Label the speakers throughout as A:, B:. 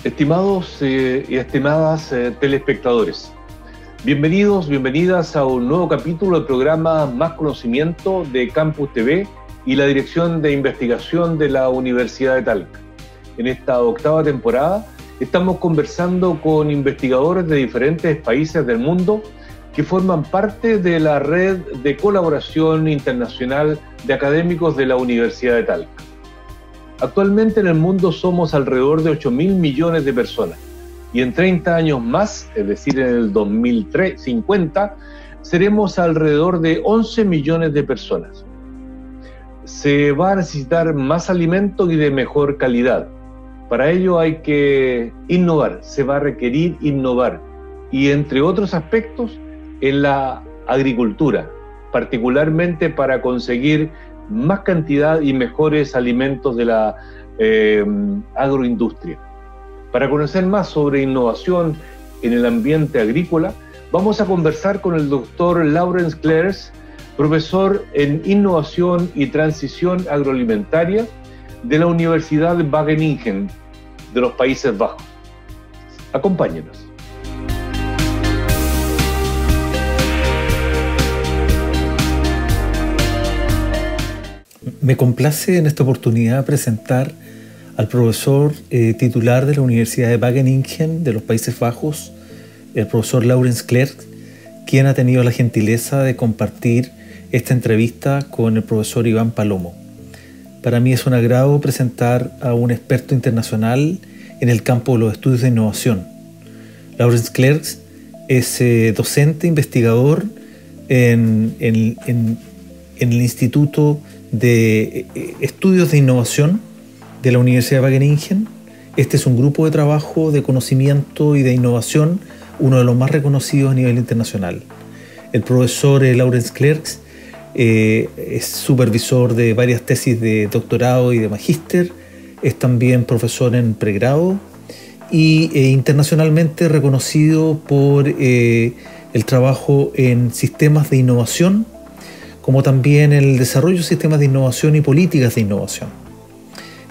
A: Estimados y estimadas telespectadores, bienvenidas a un nuevo capítulo del programa Más Conocimiento de Campus TV y la Dirección de Investigación de la Universidad de Talca. En esta octava temporada estamos conversando con investigadores de diferentes países del mundo que forman parte de la red de colaboración internacional de académicos de la Universidad de Talca. Actualmente en el mundo somos alrededor de 8.000 millones de personas y en 30 años más, es decir, en el 2050, seremos alrededor de 11 millones de personas. Se va a necesitar más alimento y de mejor calidad. Para ello hay que innovar, se va a requerir innovar y entre otros aspectos en la agricultura, particularmente para conseguir más cantidad y mejores alimentos de la agroindustria. Para conocer más sobre innovación en el ambiente agrícola, vamos a conversar con el doctor Laurens Clerks, profesor en Innovación y Transición Agroalimentaria de la Universidad de Wageningen, de los Países Bajos. Acompáñenos.
B: Me complace en esta oportunidad presentar al profesor titular de la Universidad de Wageningen de los Países Bajos, el profesor Laurens Clerks, quien ha tenido la gentileza de compartir esta entrevista con el profesor Iván Palomo. Para mí es un agrado presentar a un experto internacional en el campo de los estudios de innovación. Laurens Clerks es docente, investigador en el Instituto de Estudios de Innovación de la Universidad de Wageningen. Este es un grupo de trabajo de conocimiento y de innovación, uno de los más reconocidos a nivel internacional. El profesor Laurens Clerks es supervisor de varias tesis de doctorado y de magíster, es también profesor en pregrado y internacionalmente reconocido por el trabajo en sistemas de innovación, como también en el desarrollo de sistemas de innovación y políticas de innovación.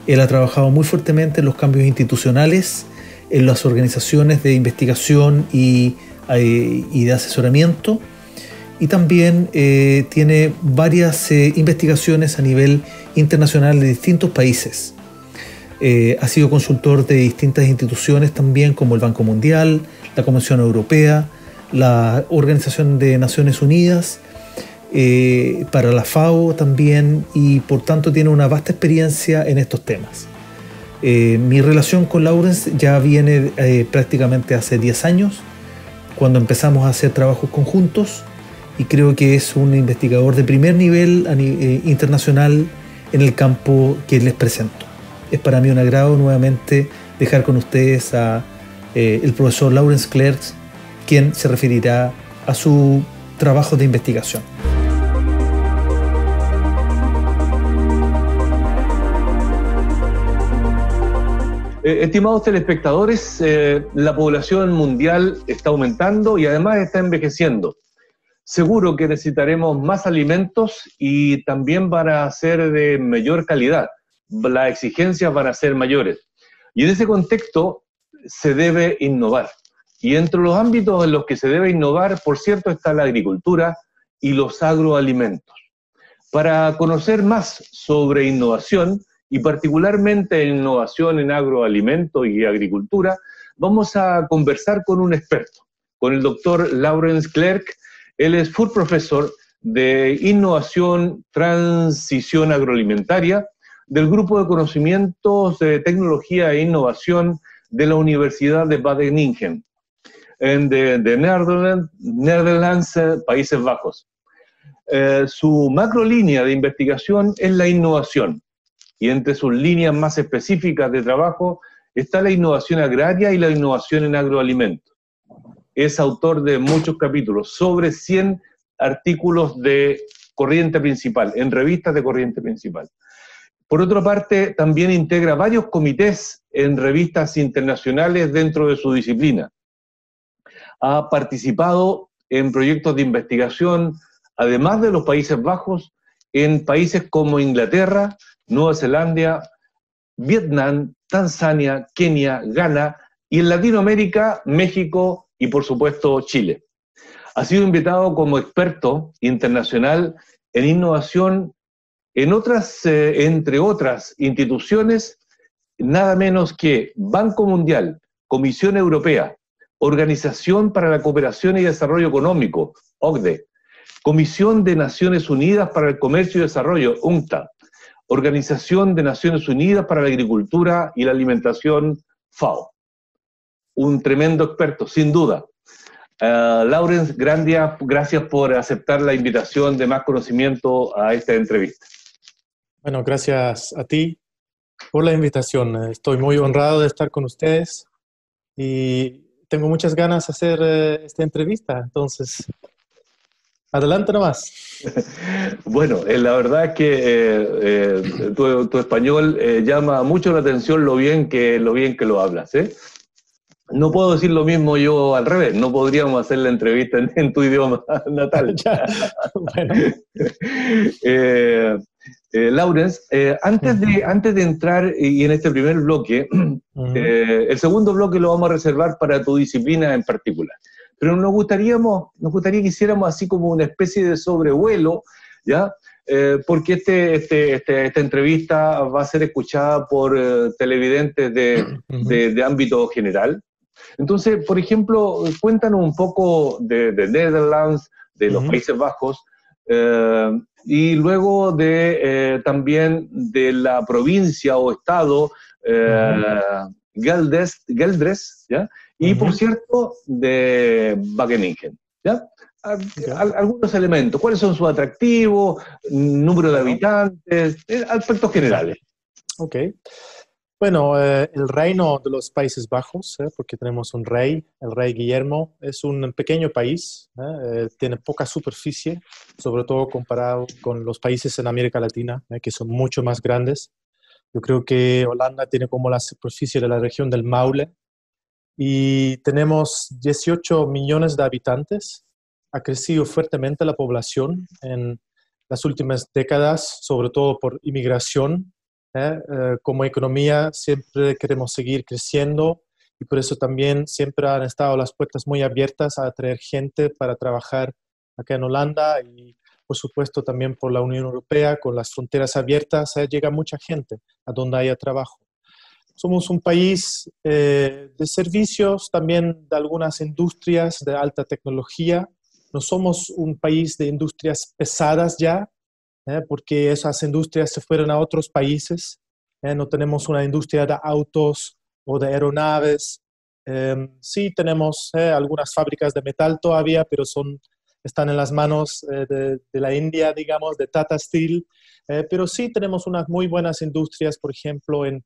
B: Él ha trabajado muy fuertemente en los cambios institucionales, en las organizaciones de investigación y de asesoramiento, y también tiene varias investigaciones a nivel internacional de distintos países. Ha sido consultor de distintas instituciones también, como el Banco Mundial, la Comisión Europea, la Organización de Naciones Unidas, para la FAO también, y por tanto tiene una vasta experiencia en estos temas. Mi relación con Laurens ya viene prácticamente hace 10 años, cuando empezamos a hacer trabajos conjuntos, y creo que es un investigador de primer nivel internacional en el campo que les presento. Es para mí un agrado nuevamente dejar con ustedes a el profesor Laurens Clerks, quien se referirá a su trabajo de investigación.
A: Estimados telespectadores, la población mundial está aumentando y además está envejeciendo. Seguro que necesitaremos más alimentos y también van a ser de mayor calidad. Las exigencias van a ser mayores. Y en ese contexto se debe innovar. Y entre los ámbitos en los que se debe innovar, por cierto, está la agricultura y los agroalimentos. Para conocer más sobre innovación, y particularmente innovación en agroalimentos y agricultura, vamos a conversar con un experto, con el doctor Laurens Clerks. Él es full profesor de Innovación, Transición Agroalimentaria del Grupo de Conocimientos de Tecnología e Innovación de la Universidad de Wageningen, de Netherlands, Países Bajos. Su macrolínea de investigación es la innovación, y entre sus líneas más específicas de trabajo está la innovación agraria y la innovación en agroalimentos. Es autor de muchos capítulos, sobre 100 artículos de corriente principal, en revistas de corriente principal. Por otra parte, también integra varios comités en revistas internacionales dentro de su disciplina. Ha participado en proyectos de investigación, además de los Países Bajos, en países como Inglaterra, Nueva Zelanda, Vietnam, Tanzania, Kenia, Ghana y en Latinoamérica, México y por supuesto Chile. Ha sido invitado como experto internacional en innovación en entre otras instituciones, nada menos que Banco Mundial, Comisión Europea, Organización para la Cooperación y Desarrollo Económico, OCDE, Comisión de Naciones Unidas para el Comercio y Desarrollo, UNCTAD, Organización de Naciones Unidas para la Agricultura y la Alimentación, FAO. Un tremendo experto, sin duda. Laurens Grandia, gracias por aceptar la invitación de Más Conocimiento a esta entrevista.
C: Bueno, gracias a ti por la invitación. Estoy muy honrado de estar con ustedes y tengo muchas ganas de hacer esta entrevista. Entonces, adelante nomás.
A: Bueno, la verdad es que tu español llama mucho la atención lo bien que lo hablas, ¿eh? No puedo decir lo mismo yo al revés, no podríamos hacer la entrevista en tu idioma natal.
C: Bueno.
A: Laurens, antes de entrar y en este primer bloque, el segundo bloque lo vamos a reservar para tu disciplina en particular. Pero nos gustaría que hiciéramos así como una especie de sobrevuelo, ¿ya? Porque esta entrevista va a ser escuchada por televidentes de ámbito general. Entonces, por ejemplo, cuéntanos un poco de Netherlands, de los Países Bajos, y luego también de la provincia o estado Geldres, ¿ya? Y por cierto, de Wageningen, ¿ya? Algunos elementos, ¿cuáles son sus atractivos, número de habitantes, aspectos generales?
C: Ok. Bueno, el reino de los Países Bajos, porque tenemos un rey, el rey Guillermo, es un pequeño país, tiene poca superficie, sobre todo comparado con los países en América Latina, que son mucho más grandes. Yo creo que Holanda tiene como la superficie de la región del Maule y tenemos 18 millones de habitantes. Ha crecido fuertemente la población en las últimas décadas, sobre todo por inmigración. Como economía siempre queremos seguir creciendo y por eso también siempre han estado las puertas muy abiertas a atraer gente para trabajar acá en Holanda y por supuesto también por la Unión Europea, con las fronteras abiertas, llega mucha gente a donde haya trabajo. Somos un país de servicios, también de algunas industrias de alta tecnología. No somos un país de industrias pesadas ya, porque esas industrias se fueron a otros países. No tenemos una industria de autos o de aeronaves. Sí tenemos algunas fábricas de metal todavía, pero están en las manos de la India, digamos, de Tata Steel. Pero sí tenemos unas muy buenas industrias, por ejemplo, en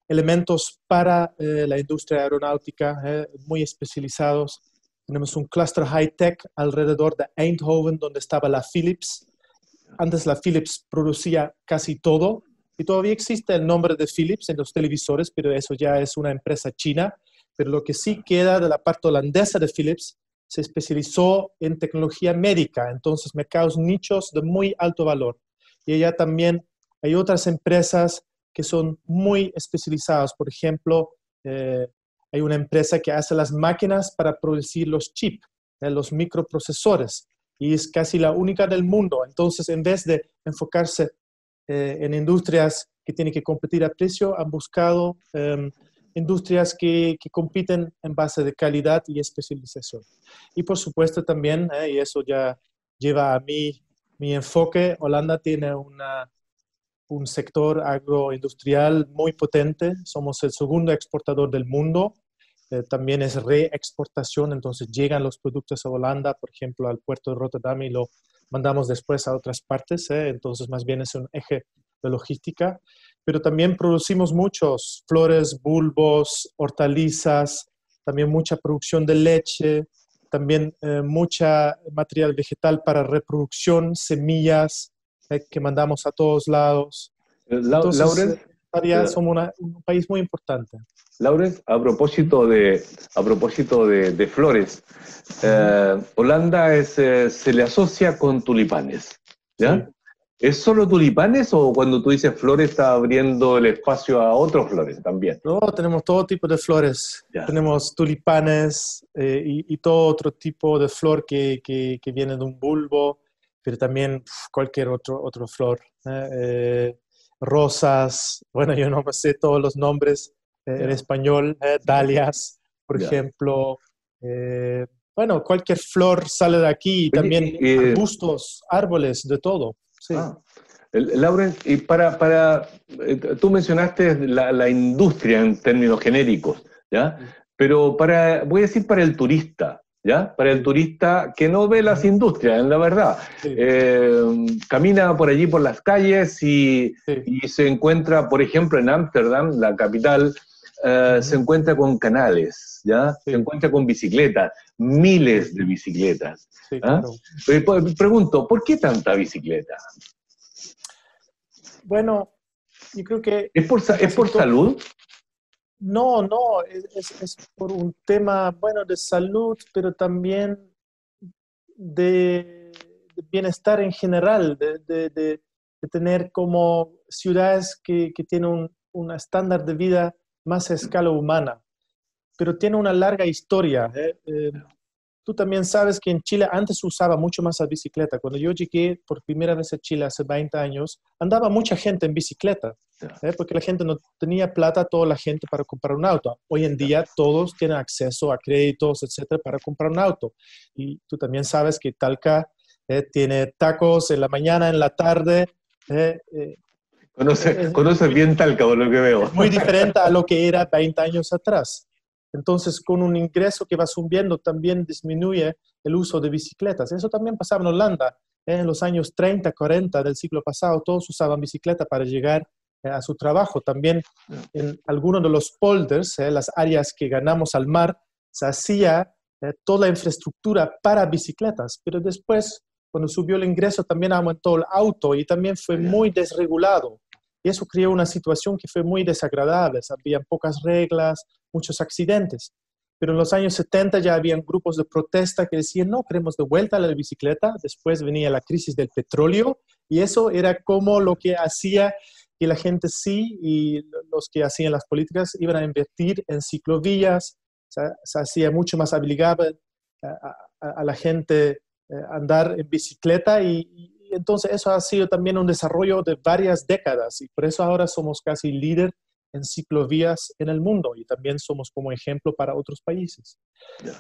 C: elementos para la industria aeronáutica, muy especializados. Tenemos un cluster high-tech alrededor de Eindhoven, donde estaba la Philips. Antes la Philips producía casi todo, y todavía existe el nombre de Philips en los televisores, pero eso ya es una empresa china. Pero lo que sí queda de la parte holandesa de Philips se especializó en tecnología médica, entonces mercados nichos de muy alto valor. Y allá también hay otras empresas que son muy especializadas. Por ejemplo, hay una empresa que hace las máquinas para producir los chips, los microprocesores, y es casi la única del mundo. Entonces, en vez de enfocarse en industrias que tienen que competir a precio, han buscado industrias que compiten en base de calidad y especialización. Y por supuesto también, y eso ya lleva a mi enfoque, Holanda tiene un sector agroindustrial muy potente. Somos el segundo exportador del mundo. También es reexportación, entonces llegan los productos a Holanda, por ejemplo, al puerto de Rotterdam y lo mandamos después a otras partes. Entonces, más bien es un eje de logística. Pero también producimos muchos flores, bulbos, hortalizas, también mucha producción de leche, también mucha material vegetal para reproducción, semillas, que mandamos a todos lados. Entonces, somos un país muy importante.
A: Laurens, a propósito de flores, Holanda se le asocia con tulipanes, ¿ya? Sí. ¿Es solo tulipanes o cuando tú dices flores está abriendo el espacio a otras flores también?
C: No, tenemos todo tipo de flores.
A: Ya.
C: Tenemos tulipanes y todo otro tipo de flor que viene de un bulbo, pero también cualquier otro flor. Rosas, bueno, yo no me sé todos los nombres en español, dalias, por
A: Ya.
C: ejemplo. Bueno, cualquier flor sale de aquí, y
A: Oye,
C: también arbustos, árboles, de todo. Sí.
A: Lauren, y tú mencionaste la industria en términos genéricos, ¿ya? Pero voy a decir para el turista, ¿ya? Para el turista que no ve las industrias, en la verdad.
C: Sí.
A: Camina por allí por las calles
C: Sí.
A: y se encuentra, por ejemplo, en Ámsterdam, la capital, se encuentra con canales, ¿ya?
C: Sí.
A: Se encuentra con bicicletas, miles de bicicletas.
C: Sí,
A: ¿Ah?
C: claro.
A: Pregunto, ¿por qué tanta bicicleta?
C: Bueno, yo creo que...
A: ¿Es por salud?
C: No, es por un tema, bueno, de salud, pero también de bienestar en general, de tener como ciudades que tienen un estándar de vida más a escala humana, pero tiene una larga historia. Tú también sabes que en Chile antes se usaba mucho más la bicicleta. Cuando yo llegué por primera vez a Chile hace 20 años, andaba mucha gente en bicicleta, porque la gente no tenía plata, toda la gente para comprar un auto. Hoy en día todos tienen acceso a créditos, etcétera, para comprar un auto. Y tú también sabes que Talca tiene tacos en la mañana, en la tarde.
A: Conoces bien Talca, por lo que veo.
C: Es muy diferente a lo que era 20 años atrás. Entonces, con un ingreso que va subiendo, también disminuye el uso de bicicletas. Eso también pasaba en Holanda. En los años 30, 40 del siglo pasado, todos usaban bicicleta para llegar a su trabajo. También en algunos de los polders, las áreas que ganamos al mar, se hacía toda la infraestructura para bicicletas. Pero después, cuando subió el ingreso, también aumentó el auto y también fue muy desregulado. Y eso creó una situación que fue muy desagradable. Había pocas reglas, muchos accidentes. Pero en los años 70 ya habían grupos de protesta que decían, no, queremos de vuelta a la bicicleta. Después venía la crisis del petróleo y eso era como lo que hacía que la gente sí, y los que hacían las políticas iban a invertir en ciclovías. Se hacía mucho más obligable a la gente andar en bicicleta y entonces eso ha sido también un desarrollo de varias décadas y por eso ahora somos casi líder en ciclovías en el mundo y también somos como ejemplo para otros países.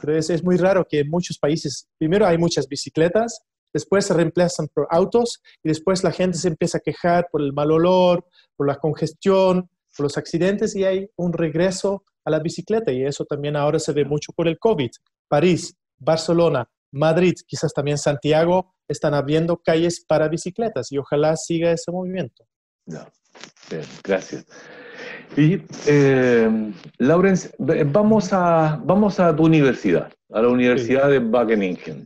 C: Pero es muy raro que en muchos países, primero hay muchas bicicletas, después se reemplazan por autos y después la gente se empieza a quejar por el mal olor, por la congestión, por los accidentes y hay un regreso a la bicicleta y eso también ahora se ve mucho por el COVID. París, Barcelona, Madrid, quizás también Santiago, están abriendo calles para bicicletas y ojalá siga ese movimiento.
A: No. Bien, gracias. Y, Laurens, vamos a tu universidad, a la Universidad de Wageningen.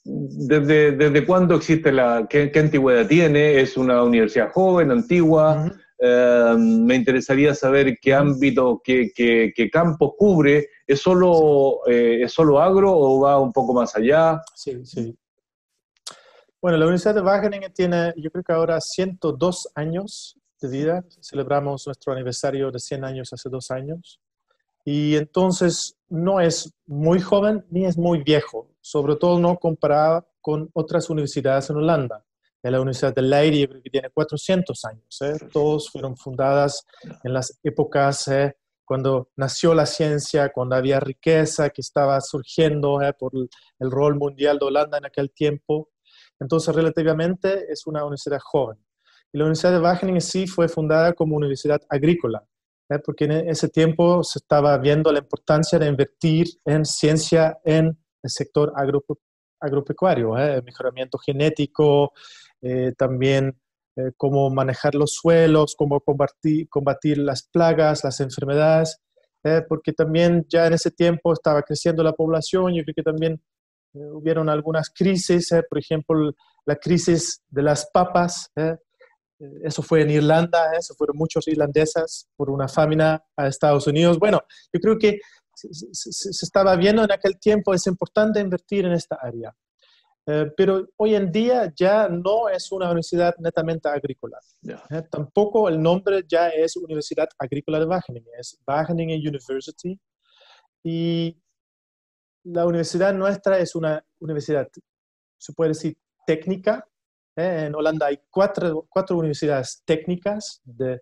A: ¿Desde cuándo existe qué antigüedad tiene? ¿Es una universidad joven, antigua? Me interesaría saber qué ámbito, qué campo cubre. ¿Es solo agro o va un poco más allá?
C: Sí. Bueno, la Universidad de Wageningen tiene, yo creo que ahora 102 años de vida. Celebramos nuestro aniversario de 100 años hace 2 años. Y entonces no es muy joven ni es muy viejo, sobre todo no comparado con otras universidades en Holanda. La Universidad de Leiden yo creo que tiene 400 años. Todos fueron fundadas en las épocas cuando nació la ciencia, cuando había riqueza que estaba surgiendo por el rol mundial de Holanda en aquel tiempo. Entonces, relativamente es una universidad joven. Y la Universidad de Wageningen sí fue fundada como universidad agrícola, porque en ese tiempo se estaba viendo la importancia de invertir en ciencia en el sector agropecuario, el mejoramiento genético, también cómo manejar los suelos, cómo combatir las plagas, las enfermedades, porque también ya en ese tiempo estaba creciendo la población. Yo creo que también hubieron algunas crisis, por ejemplo, la crisis de las papas, eso fue en Irlanda, se fueron muchos irlandeses por una famina a Estados Unidos. Bueno, yo creo que se estaba viendo en aquel tiempo, es importante invertir en esta área. Pero hoy en día ya no es una universidad netamente agrícola.
A: Ya.
C: Tampoco el nombre ya es Universidad Agrícola de Wageningen, es Wageningen University. Y la universidad nuestra es una universidad, se puede decir, técnica. En Holanda hay cuatro universidades técnicas, de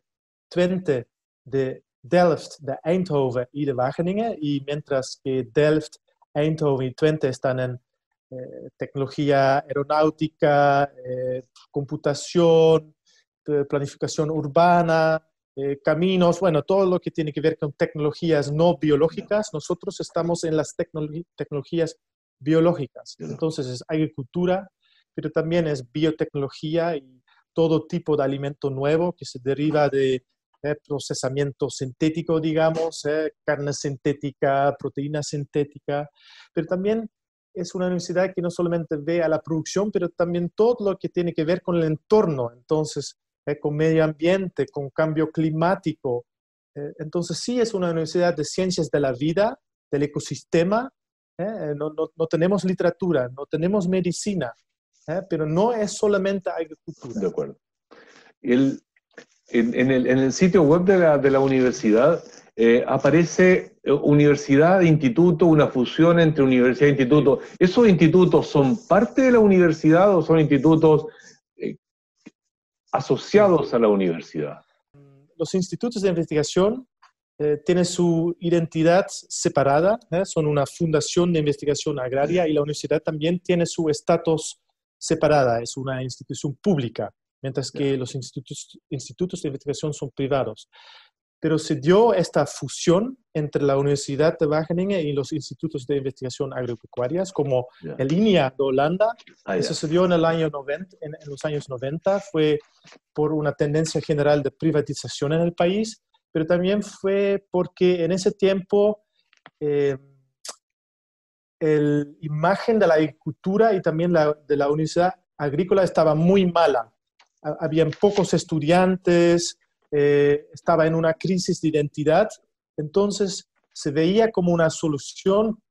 C: Twente, de Delft, de Eindhoven y de Wageningen. Y mientras que Delft, Eindhoven y Twente están en tecnología aeronáutica, computación, planificación urbana, caminos, bueno, todo lo que tiene que ver con tecnologías no biológicas. Nosotros estamos en las tecnologías biológicas. Entonces es agricultura, pero también es biotecnología y todo tipo de alimento nuevo que se deriva de procesamiento sintético, digamos, carne sintética, proteína sintética, pero también es una universidad que no solamente ve a la producción, pero también todo lo que tiene que ver con el entorno, entonces, con medio ambiente, con cambio climático. Entonces, sí es una universidad de ciencias de la vida, del ecosistema. No tenemos literatura, no tenemos medicina, pero no es solamente agricultura.
A: De acuerdo. En el sitio web de la universidad aparece universidad, instituto, una fusión entre universidad e instituto. ¿Esos institutos son parte de la universidad o son institutos asociados a la universidad?
C: Los institutos de investigación tienen su identidad separada, son una fundación de investigación agraria, y la universidad también tiene su estatus separada, es una institución pública, mientras que los institutos de investigación son privados. Pero se dio esta fusión entre la Universidad de Wageningen y los institutos de investigación agropecuarias, como el INIA de Holanda. Eso se dio en el año 90, en los años 90, fue por una tendencia general de privatización en el país, pero también fue porque en ese tiempo la imagen de la agricultura y también de la universidad agrícola estaba muy mala. Habían pocos estudiantes, estaba en una crisis de identidad, entonces se veía como una solución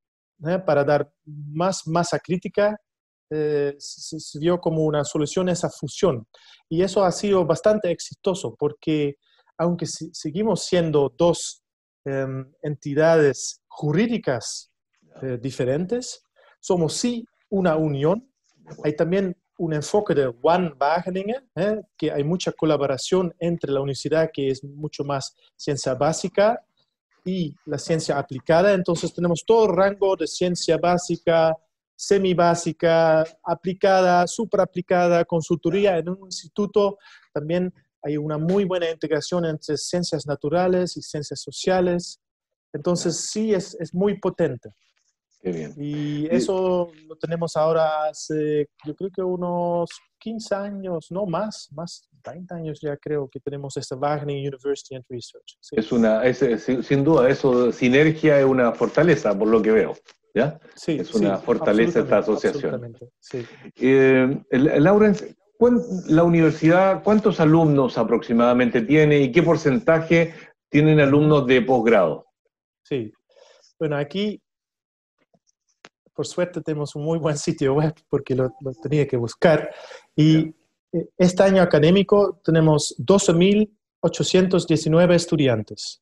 C: para dar más masa crítica, se vio como una solución esa fusión. Y eso ha sido bastante exitoso, porque aunque seguimos siendo dos entidades jurídicas diferentes, somos sí una unión. Hay también un enfoque de One Wageningen, que hay mucha colaboración entre la universidad, que es mucho más ciencia básica, y la ciencia aplicada. Entonces tenemos todo el rango de ciencia básica, semibásica, aplicada, superaplicada, consultoría. En un instituto también hay una muy buena integración entre ciencias naturales y ciencias sociales. Entonces sí, es muy potente.
A: Qué bien.
C: Y eso lo tenemos ahora hace, yo creo que unos 15 años, no más 20 años ya creo que tenemos esta Wageningen University and Research. Sí.
A: Sin duda, eso, sinergia es una fortaleza, por lo que veo. ¿Ya?
C: Sí,
A: es una fortaleza esta asociación.
C: Sí.
A: Laurens, la universidad, ¿cuántos alumnos aproximadamente tiene y qué porcentaje tienen alumnos de posgrado?
C: Sí, bueno, aquí por suerte tenemos un muy buen sitio web porque lo tenía que buscar. Y este año académico tenemos 12.819 estudiantes.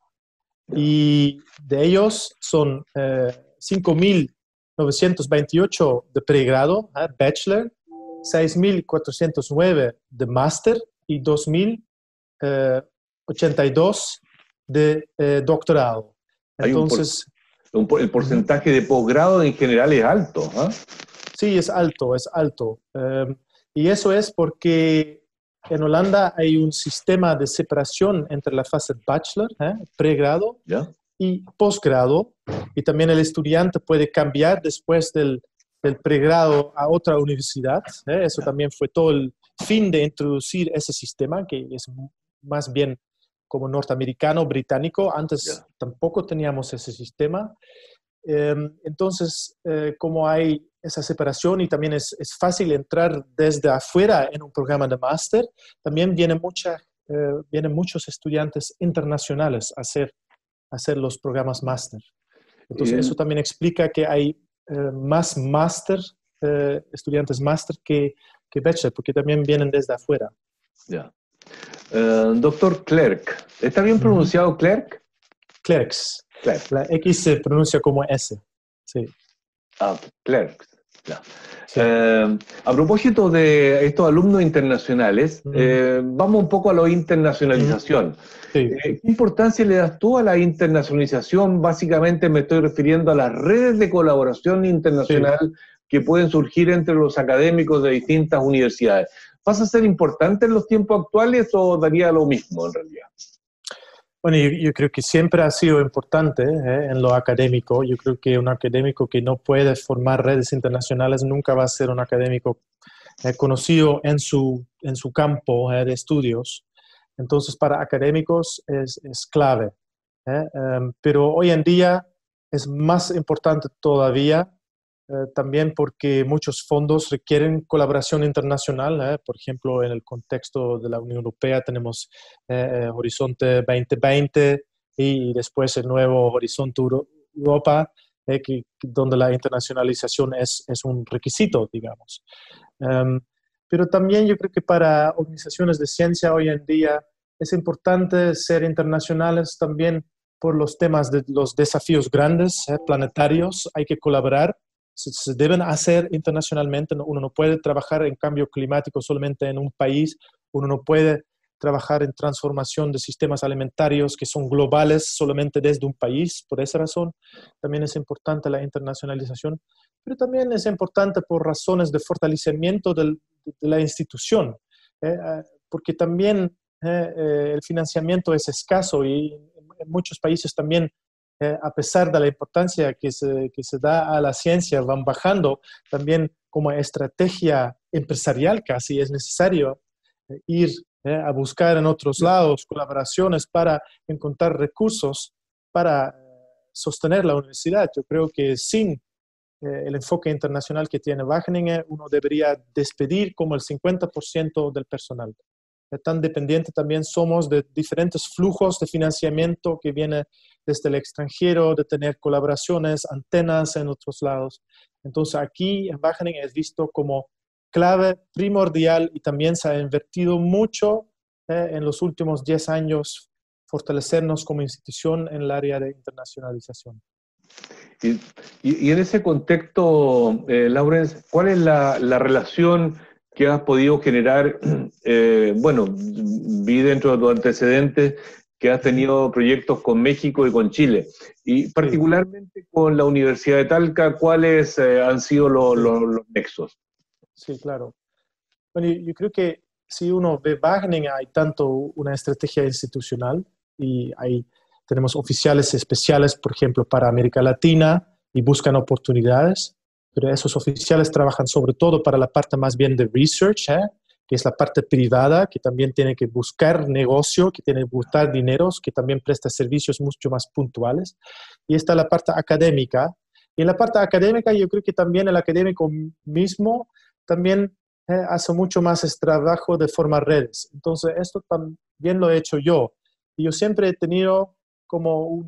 C: Y de ellos son 5.928 de pregrado, bachelor, 6.409 de máster y 2.082 de doctorado. Entonces,
A: el porcentaje de posgrado en general es alto, ¿eh?
C: Sí, es alto. Y eso es porque en Holanda hay un sistema de separación entre la fase bachelor, pregrado, y posgrado. Y también el estudiante puede cambiar después del pregrado a otra universidad. Eso también fue todo el fin de introducir ese sistema, que es más bien como norteamericano, británico. Antes tampoco teníamos ese sistema. Entonces, como hay esa separación y también es fácil entrar desde afuera en un programa de máster, también vienen muchos estudiantes internacionales a hacer los programas máster. Entonces, eso también explica que hay más máster estudiantes máster que bachelor, porque también vienen desde afuera.
A: Ya. Doctor Clerc, ¿está bien pronunciado Clerc?
C: Clerks.
A: Clerc.
C: La X se pronuncia como S. Sí.
A: Ah, Clerc. Ya.
C: Sí.
A: A propósito de estos alumnos internacionales, vamos un poco a la internacionalización.
C: Sí.
A: ¿Qué importancia le das tú a la internacionalización? Básicamente me estoy refiriendo a las redes de colaboración internacional que pueden surgir entre los académicos de distintas universidades. ¿Pasa a ser importante en los tiempos actuales o daría lo mismo en realidad?
C: Bueno, yo creo que siempre ha sido importante en lo académico. Yo creo que un académico que no puede formar redes internacionales nunca va a ser un académico conocido en su campo de estudios. Entonces, para académicos es clave. Pero hoy en día es más importante todavía, también porque muchos fondos requieren colaboración internacional. Por ejemplo, en el contexto de la Unión Europea tenemos Horizonte 2020 y después el nuevo Horizonte Europa, donde la internacionalización es un requisito, digamos. Pero también yo creo que para organizaciones de ciencia hoy en día es importante ser internacionales también por los temas de los desafíos grandes, planetarios. Hay que colaborar. Se deben hacer internacionalmente. Uno no puede trabajar en cambio climático solamente en un país. Uno no puede trabajar en transformación de sistemas alimentarios que son globales solamente desde un país. Por esa razón, también es importante la internacionalización, pero también es importante por razones de fortalecimiento de la institución, porque también el financiamiento es escaso y en muchos países también, a pesar de la importancia que se da a la ciencia, van bajando. También como estrategia empresarial casi es necesario ir a buscar en otros lados colaboraciones para encontrar recursos para sostener la universidad. Yo creo que sin el enfoque internacional que tiene Wageningen, uno debería despedir como el 50% del personal. Tan dependiente también somos de diferentes flujos de financiamiento que viene desde el extranjero, de tener colaboraciones, antenas en otros lados. Entonces aquí en Wageningen es visto como clave primordial y también se ha invertido mucho en los últimos 10 años fortalecernos como institución en el área de internacionalización.
A: Y en ese contexto, Laurence, ¿cuál es la relación que has podido generar? Bueno, vi dentro de tus antecedentes que has tenido proyectos con México y con Chile, y particularmente con la Universidad de Talca, ¿cuáles han sido los nexos?
C: Sí, claro. Bueno, yo creo que si uno ve Wageningen, hay tanto una estrategia institucional y tenemos oficiales especiales, por ejemplo, para América Latina y buscan oportunidades, pero esos oficiales trabajan sobre todo para la parte más bien de research, que es la parte privada, que también tiene que buscar negocio, que tiene que buscar dineros, que también presta servicios mucho más puntuales. Y está la parte académica. Y en la parte académica yo creo que también el académico mismo también hace mucho más trabajo de formar redes. Entonces, esto también lo he hecho yo. Y yo siempre he tenido como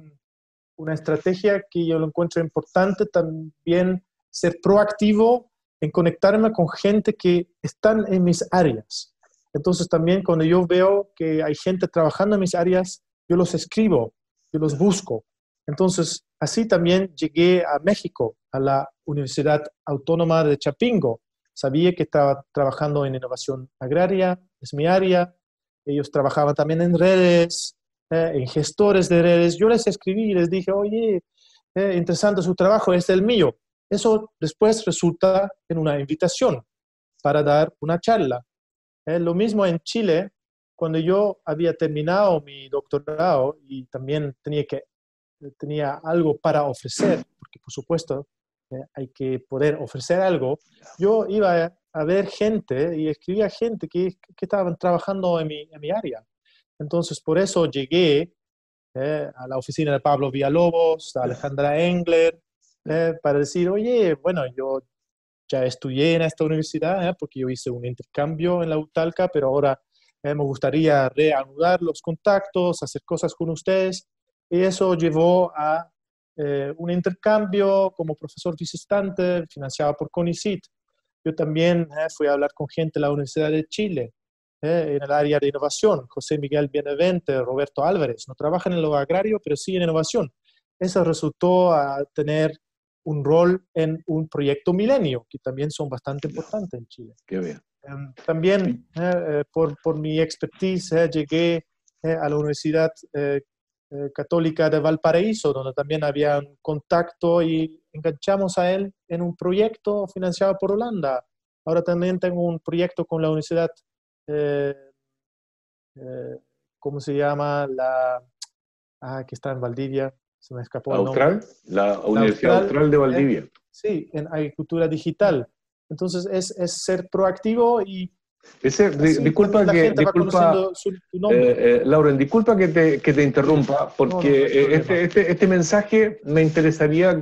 C: una estrategia que yo lo encuentro importante, también ser proactivo en conectarme con gente que están en mis áreas. Entonces, también cuando yo veo que hay gente trabajando en mis áreas, yo los escribo, yo los busco. Entonces, así también llegué a México, a la Universidad Autónoma de Chapingo. Sabía que estaba trabajando en innovación agraria, es mi área. Ellos trabajaban también en redes, en gestores de redes. Yo les escribí y les dije, oye, interesante su trabajo, este es el mío. Eso después resulta en una invitación para dar una charla. Lo mismo en Chile, cuando yo había terminado mi doctorado y también tenía algo para ofrecer, porque por supuesto hay que poder ofrecer algo. Yo iba a ver gente y escribía gente que estaban trabajando en mi área. Entonces, por eso llegué a la oficina de Pablo Villalobos, a Alejandra Engler, para decir, oye, bueno, yo ya estudié en esta universidad porque yo hice un intercambio en la UTALCA, pero ahora me gustaría reanudar los contactos, hacer cosas con ustedes. Y eso llevó a un intercambio como profesor visitante financiado por CONICYT. yo también fui a hablar con gente de la Universidad de Chile, en el área de innovación, José Miguel Benavente, Roberto Álvarez, no trabajan en lo agrario, pero sí en innovación. Eso resultó a tener un rol en un proyecto Milenio, que también son bastante importantes en Chile.
A: Qué bien.
C: También, por mi expertise, llegué a la Universidad Católica de Valparaíso, donde también había un contacto y enganchamos a él en un proyecto financiado por Holanda. Ahora también tengo un proyecto con la Universidad, eh, ¿cómo se llama? Que está en Valdivia, se me escapó el nombre.
A: ¿Austral? La Universidad Austral de Valdivia.
C: Sí, en agricultura digital. Entonces es ser proactivo y
A: Disculpa, Lauren, disculpa que te interrumpa, porque este mensaje me interesaría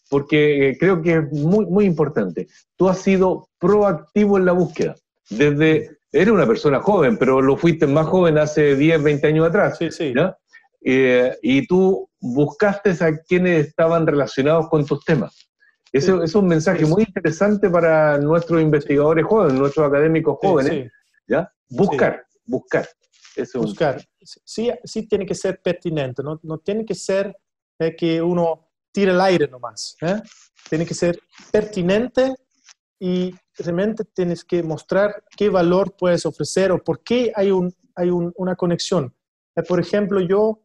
A: porque creo que es muy, muy importante. Tú has sido proactivo en la búsqueda. Eres una persona joven, pero lo fuiste más joven hace 10, 20 años atrás.
C: Sí, sí.
A: ¿Ya? Y tú buscaste a quienes estaban relacionados con tus temas. Eso es un mensaje muy interesante para nuestros investigadores jóvenes, nuestros académicos jóvenes. ¿Ya? Buscar.
C: Buscar. Sí tiene que ser pertinente, no tiene que ser que uno tire el aire nomás. Tiene que ser pertinente y realmente tienes que mostrar qué valor puedes ofrecer o por qué hay una conexión. Por ejemplo, yo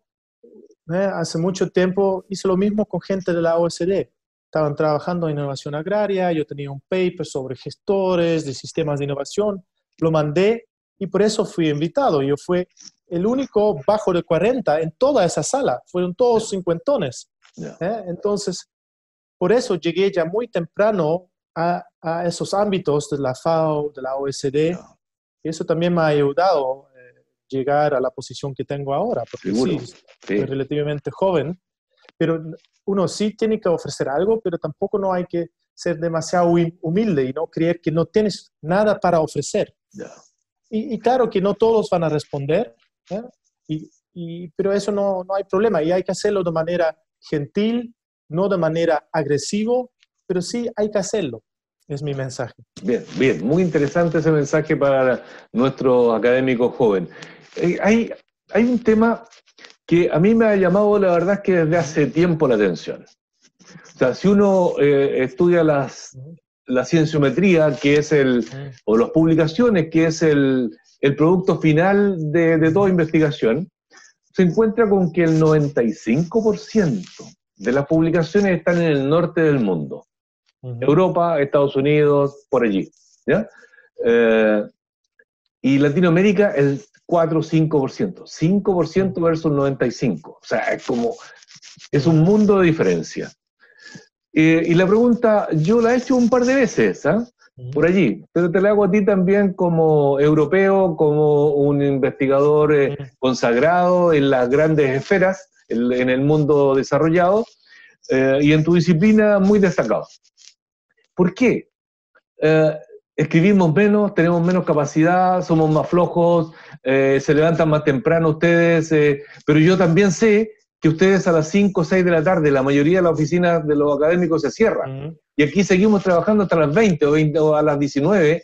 C: hace mucho tiempo hice lo mismo con gente de la OECD. Estaban trabajando en innovación agraria, yo tenía un paper sobre gestores de sistemas de innovación, lo mandé y por eso fui invitado. Yo fui el único bajo de 40 en toda esa sala, fueron todos cincuentones. Entonces, por eso llegué ya muy temprano a esos ámbitos de la FAO, de la OECD, y eso también me ha ayudado a llegar a la posición que tengo ahora, porque sí, soy relativamente joven, pero uno sí tiene que ofrecer algo, pero tampoco no hay que ser demasiado humilde y no creer que no tienes nada para ofrecer. Y claro que no todos van a responder, pero eso no hay problema y hay que hacerlo de manera gentil, no de manera agresivo, pero sí hay que hacerlo. Es mi mensaje.
A: Bien, muy interesante ese mensaje para nuestros académicos jóvenes. Hay un tema que a mí me ha llamado, la verdad es que desde hace tiempo la atención. O sea, si uno estudia la cienciometría, que es o las publicaciones, que es el producto final de toda investigación, se encuentra con que el 95% de las publicaciones están en el norte del mundo. Europa, Estados Unidos, por allí. ¿Ya? Y Latinoamérica el 4 o 5%. 5% versus 95%. O sea, es un mundo de diferencia. Y la pregunta, yo la he hecho un par de veces, por allí, pero te la hago a ti también como europeo, como un investigador consagrado en las grandes esferas, en el mundo desarrollado, y en tu disciplina muy destacado. ¿Por qué? Escribimos menos, tenemos menos capacidad, somos más flojos, se levantan más temprano ustedes, pero yo también sé que ustedes a las 5 o 6 de la tarde, la mayoría de las oficinas de los académicos se cierran. Y aquí seguimos trabajando hasta las 20 o a las 19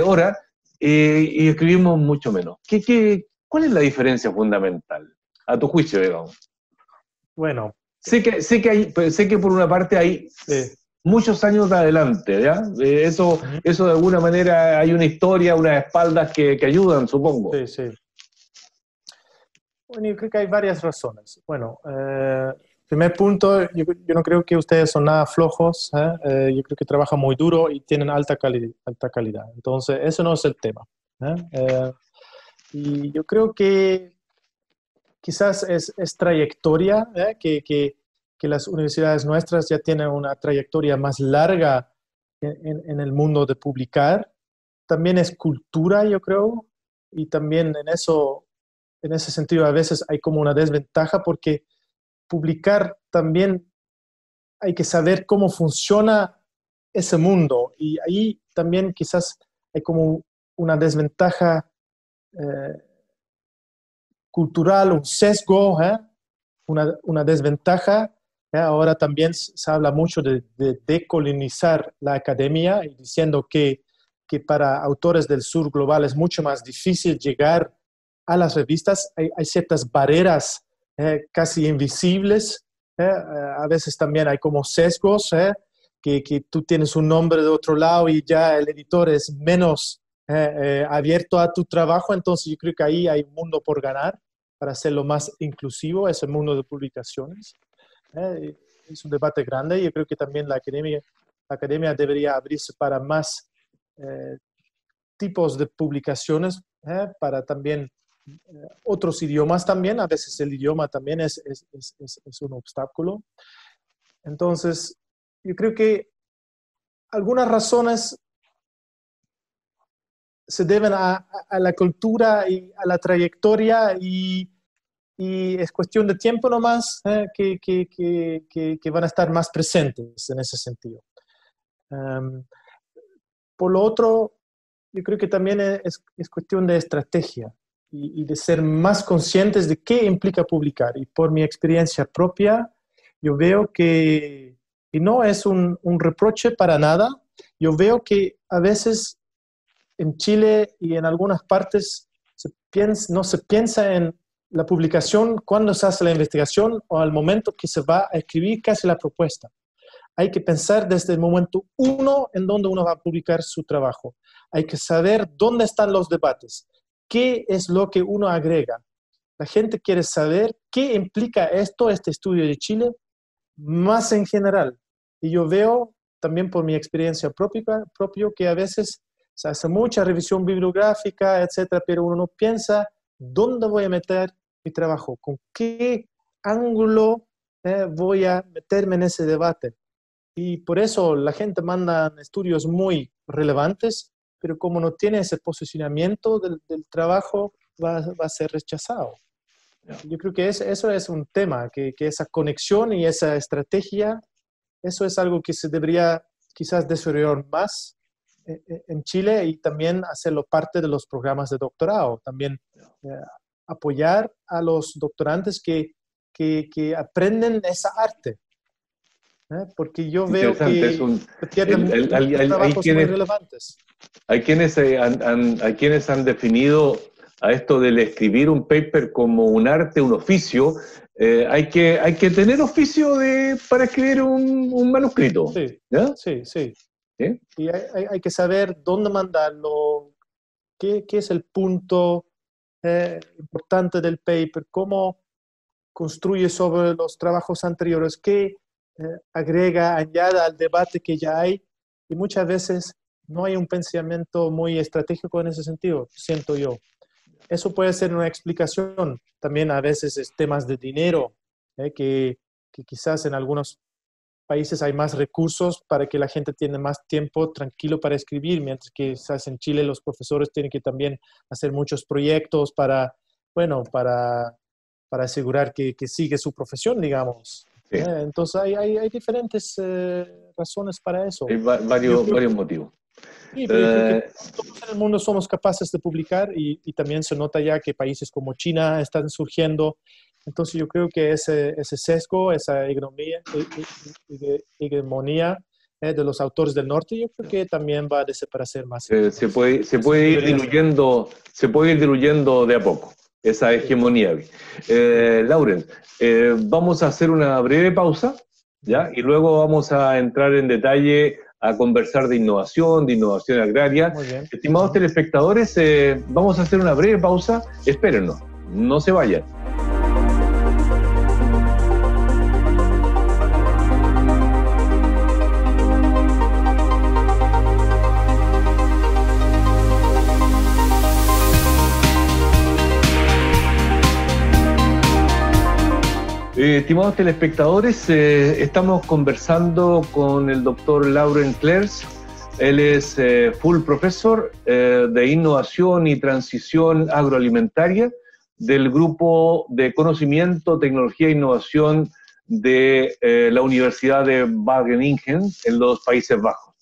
A: horas y escribimos mucho menos. ¿Cuál es la diferencia fundamental, a tu juicio, digamos?
C: Bueno.
A: Sé que por una parte hay muchos años de adelante, ¿ya? Eso de alguna manera hay una historia, unas espaldas que ayudan, supongo.
C: Sí. Bueno, yo creo que hay varias razones. Bueno, primer punto, yo no creo que ustedes son nada flojos, yo creo que trabajan muy duro y tienen alta calidad. Entonces, eso no es el tema. Y yo creo que quizás es trayectoria, que las universidades nuestras ya tienen una trayectoria más larga en el mundo de publicar. También es cultura, yo creo, y también en ese sentido a veces hay como una desventaja porque publicar también hay que saber cómo funciona ese mundo y ahí también quizás hay como una desventaja cultural, un sesgo, una desventaja Ahora también se habla mucho de decolonizar la academia y diciendo que para autores del sur global es mucho más difícil llegar a las revistas. Hay ciertas barreras casi invisibles. A veces también hay como sesgos, que tú tienes un nombre de otro lado y ya el editor es menos abierto a tu trabajo. Entonces yo creo que ahí hay un mundo por ganar para hacerlo más inclusivo, ese mundo de publicaciones. Es un debate grande y yo creo que también la academia debería abrirse para más tipos de publicaciones, para también otros idiomas también. A veces el idioma también es un obstáculo. Entonces, yo creo que algunas razones se deben a la cultura y a la trayectoria y es cuestión de tiempo nomás que van a estar más presentes en ese sentido. Por lo otro, yo creo que también es cuestión de estrategia y de ser más conscientes de qué implica publicar. Y por mi experiencia propia, yo veo que, y no es un reproche para nada, yo veo que a veces en Chile y en algunas partes no se piensa en la publicación cuando se hace la investigación o al momento que se va a escribir casi la propuesta. Hay que pensar desde el momento uno en donde uno va a publicar su trabajo. Hay que saber dónde están los debates, qué es lo que uno agrega. La gente quiere saber qué implica este estudio de Chile, más en general. Y yo veo también por mi experiencia propio que a veces se hace mucha revisión bibliográfica, etcétera, pero uno no piensa dónde voy a meter mi trabajo, con qué ángulo voy a meterme en ese debate. Y por eso la gente manda estudios muy relevantes, pero como no tiene ese posicionamiento del trabajo, va a ser rechazado. Yo creo que eso es un tema, que esa conexión y esa estrategia, eso es algo que se debería quizás desarrollar más en Chile y también hacerlo parte de los programas de doctorado. También apoyar a los doctorantes que aprenden esa arte. Porque yo veo que pierden muchos trabajos muy relevantes.
A: Hay quienes han definido a esto del escribir un paper como un arte, un oficio. Hay que tener oficio para escribir un manuscrito.
C: Sí,
A: ¿ya?
C: Sí.
A: ¿Sí?
C: Y hay que saber dónde mandarlo, qué es el punto importante del paper, cómo construye sobre los trabajos anteriores, qué agrega, añade al debate que ya hay. Y muchas veces no hay un pensamiento muy estratégico en ese sentido, siento yo. Eso puede ser una explicación. También a veces es temas de dinero, que quizás en algunos países hay más recursos para que la gente tenga más tiempo tranquilo para escribir, mientras que quizás en Chile los profesores tienen que también hacer muchos proyectos para asegurar que sigue su profesión, digamos.
A: Sí.
C: Entonces hay diferentes razones para eso.
A: Hay varios motivos.
C: Sí, pero yo creo que todos en el mundo somos capaces de publicar y también se nota ya que países como China están surgiendo. Entonces yo creo que ese sesgo, esa hegemonía de los autores del norte, yo creo que también va a desaparecer más.
A: Se puede ir diluyendo de a poco, esa hegemonía. Lauren, vamos a hacer una breve pausa, ¿ya? Y luego vamos a entrar en detalle a conversar de innovación agraria.
C: Muy bien.
A: Estimados telespectadores, vamos a hacer una breve pausa. Espérennos, no se vayan. Estimados telespectadores, estamos conversando con el doctor Laurens Clerks. Él es full professor de innovación y transición agroalimentaria del Grupo de Conocimiento, Tecnología e Innovación de la Universidad de Wageningen en los Países Bajos.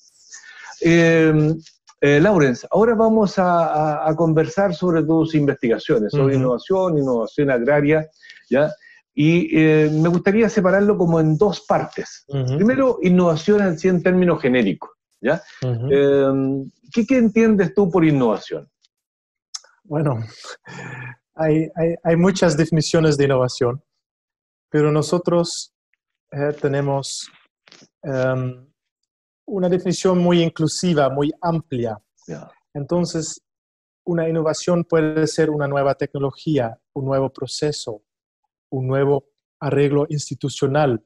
A: Laurens, ahora vamos a conversar sobre tus investigaciones, sobre innovación agraria, ¿ya? Y me gustaría separarlo como en dos partes. Primero, innovación así en términos genéricos, ¿ya? ¿Qué entiendes tú por innovación?
C: Bueno, hay muchas definiciones de innovación, pero nosotros tenemos una definición muy inclusiva, muy amplia.
A: Yeah.
C: Entonces, una innovación puede ser una nueva tecnología, un nuevo proceso, un nuevo arreglo institucional.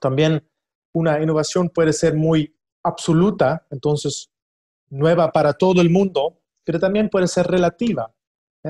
C: También una innovación puede ser muy absoluta, entonces nueva para todo el mundo, pero también puede ser relativa.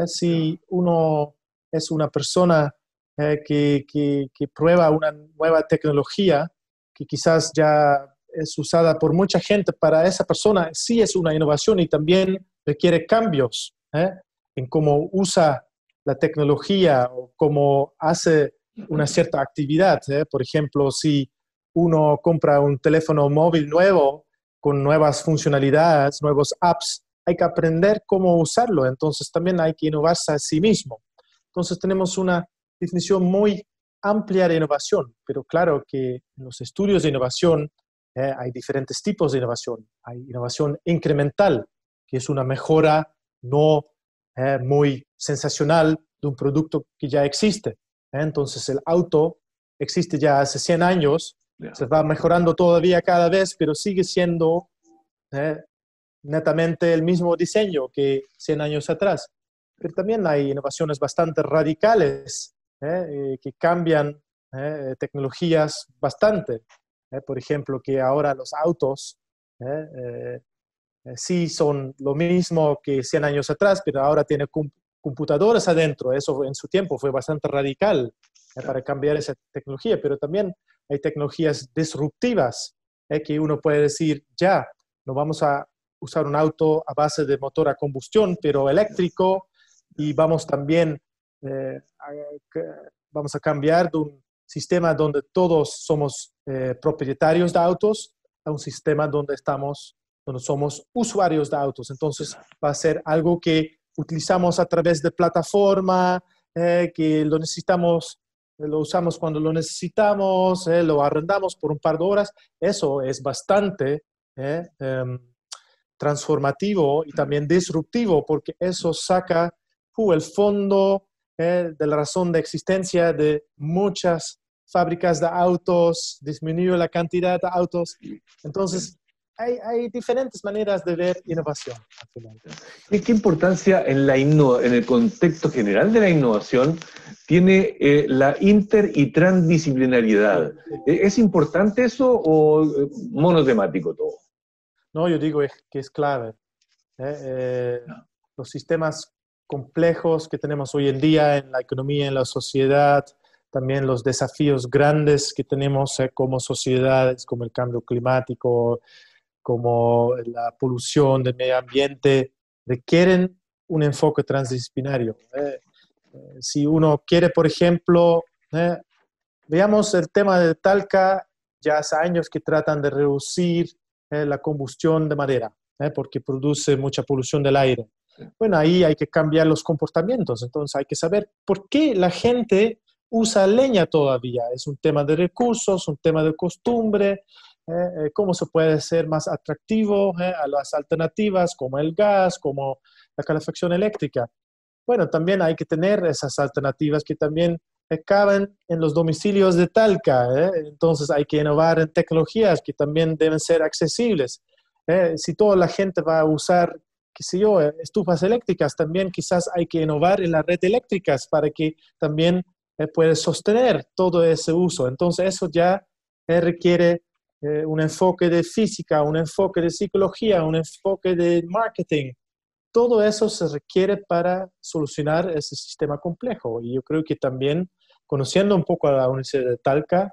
C: Si uno es una persona que prueba una nueva tecnología que quizás ya es usada por mucha gente, para esa persona sí es una innovación y también requiere cambios en cómo usa la tecnología o cómo hace una cierta actividad. Por ejemplo, si uno compra un teléfono móvil nuevo con nuevas funcionalidades, nuevos apps, hay que aprender cómo usarlo. Entonces también hay que innovarse a sí mismo. Entonces tenemos una definición muy amplia de innovación, pero claro que en los estudios de innovación hay diferentes tipos de innovación. Hay innovación incremental, que es una mejora no muy sensacional de un producto que ya existe. Entonces el auto existe ya hace 100 años, se va mejorando todavía cada vez, pero sigue siendo netamente el mismo diseño que 100 años atrás. Pero también hay innovaciones bastante radicales que cambian tecnologías bastante. Por ejemplo, que ahora los autos sí son lo mismo que 100 años atrás, pero ahora tienen computadoras adentro. Eso en su tiempo fue bastante radical para cambiar esa tecnología, pero también hay tecnologías disruptivas que uno puede decir, ya, no vamos a usar un auto a base de motor a combustión, pero eléctrico, y vamos también vamos a cambiar de un sistema donde todos somos propietarios de autos a un sistema donde somos usuarios de autos. Entonces va a ser algo que utilizamos a través de plataforma, que lo usamos cuando lo necesitamos, lo arrendamos por un par de horas. Eso es bastante transformativo y también disruptivo, porque eso saca el fondo de la razón de existencia de muchas fábricas de autos, disminuye la cantidad de autos. Entonces, hay diferentes maneras de ver innovación.
A: ¿Qué importancia en el contexto general de la innovación tiene la inter- y transdisciplinariedad? ¿Es importante eso o monotemático todo?
C: No, yo digo que es clave. Los sistemas complejos que tenemos hoy en día en la economía, en la sociedad, también los desafíos grandes que tenemos como sociedades, como el cambio climático, como la polución del medio ambiente, requieren un enfoque transdisciplinario. Si uno quiere, por ejemplo, veamos el tema de Talca, ya hace años que tratan de reducir la combustión de madera, porque produce mucha polución del aire. Bueno, ahí hay que cambiar los comportamientos, entonces hay que saber por qué la gente usa leña todavía. Es un tema de recursos, un tema de costumbre, cómo se puede ser más atractivo a las alternativas como el gas, como la calefacción eléctrica. Bueno, también hay que tener esas alternativas que también caben en los domicilios de Talca. Entonces hay que innovar en tecnologías que también deben ser accesibles. Si toda la gente va a usar, qué sé yo, estufas eléctricas, también quizás hay que innovar en la red eléctricas para que también pueda sostener todo ese uso. Entonces eso ya requiere un enfoque de física, un enfoque de psicología, un enfoque de marketing. Todo eso se requiere para solucionar ese sistema complejo. Y yo creo que también, conociendo un poco a la Universidad de Talca,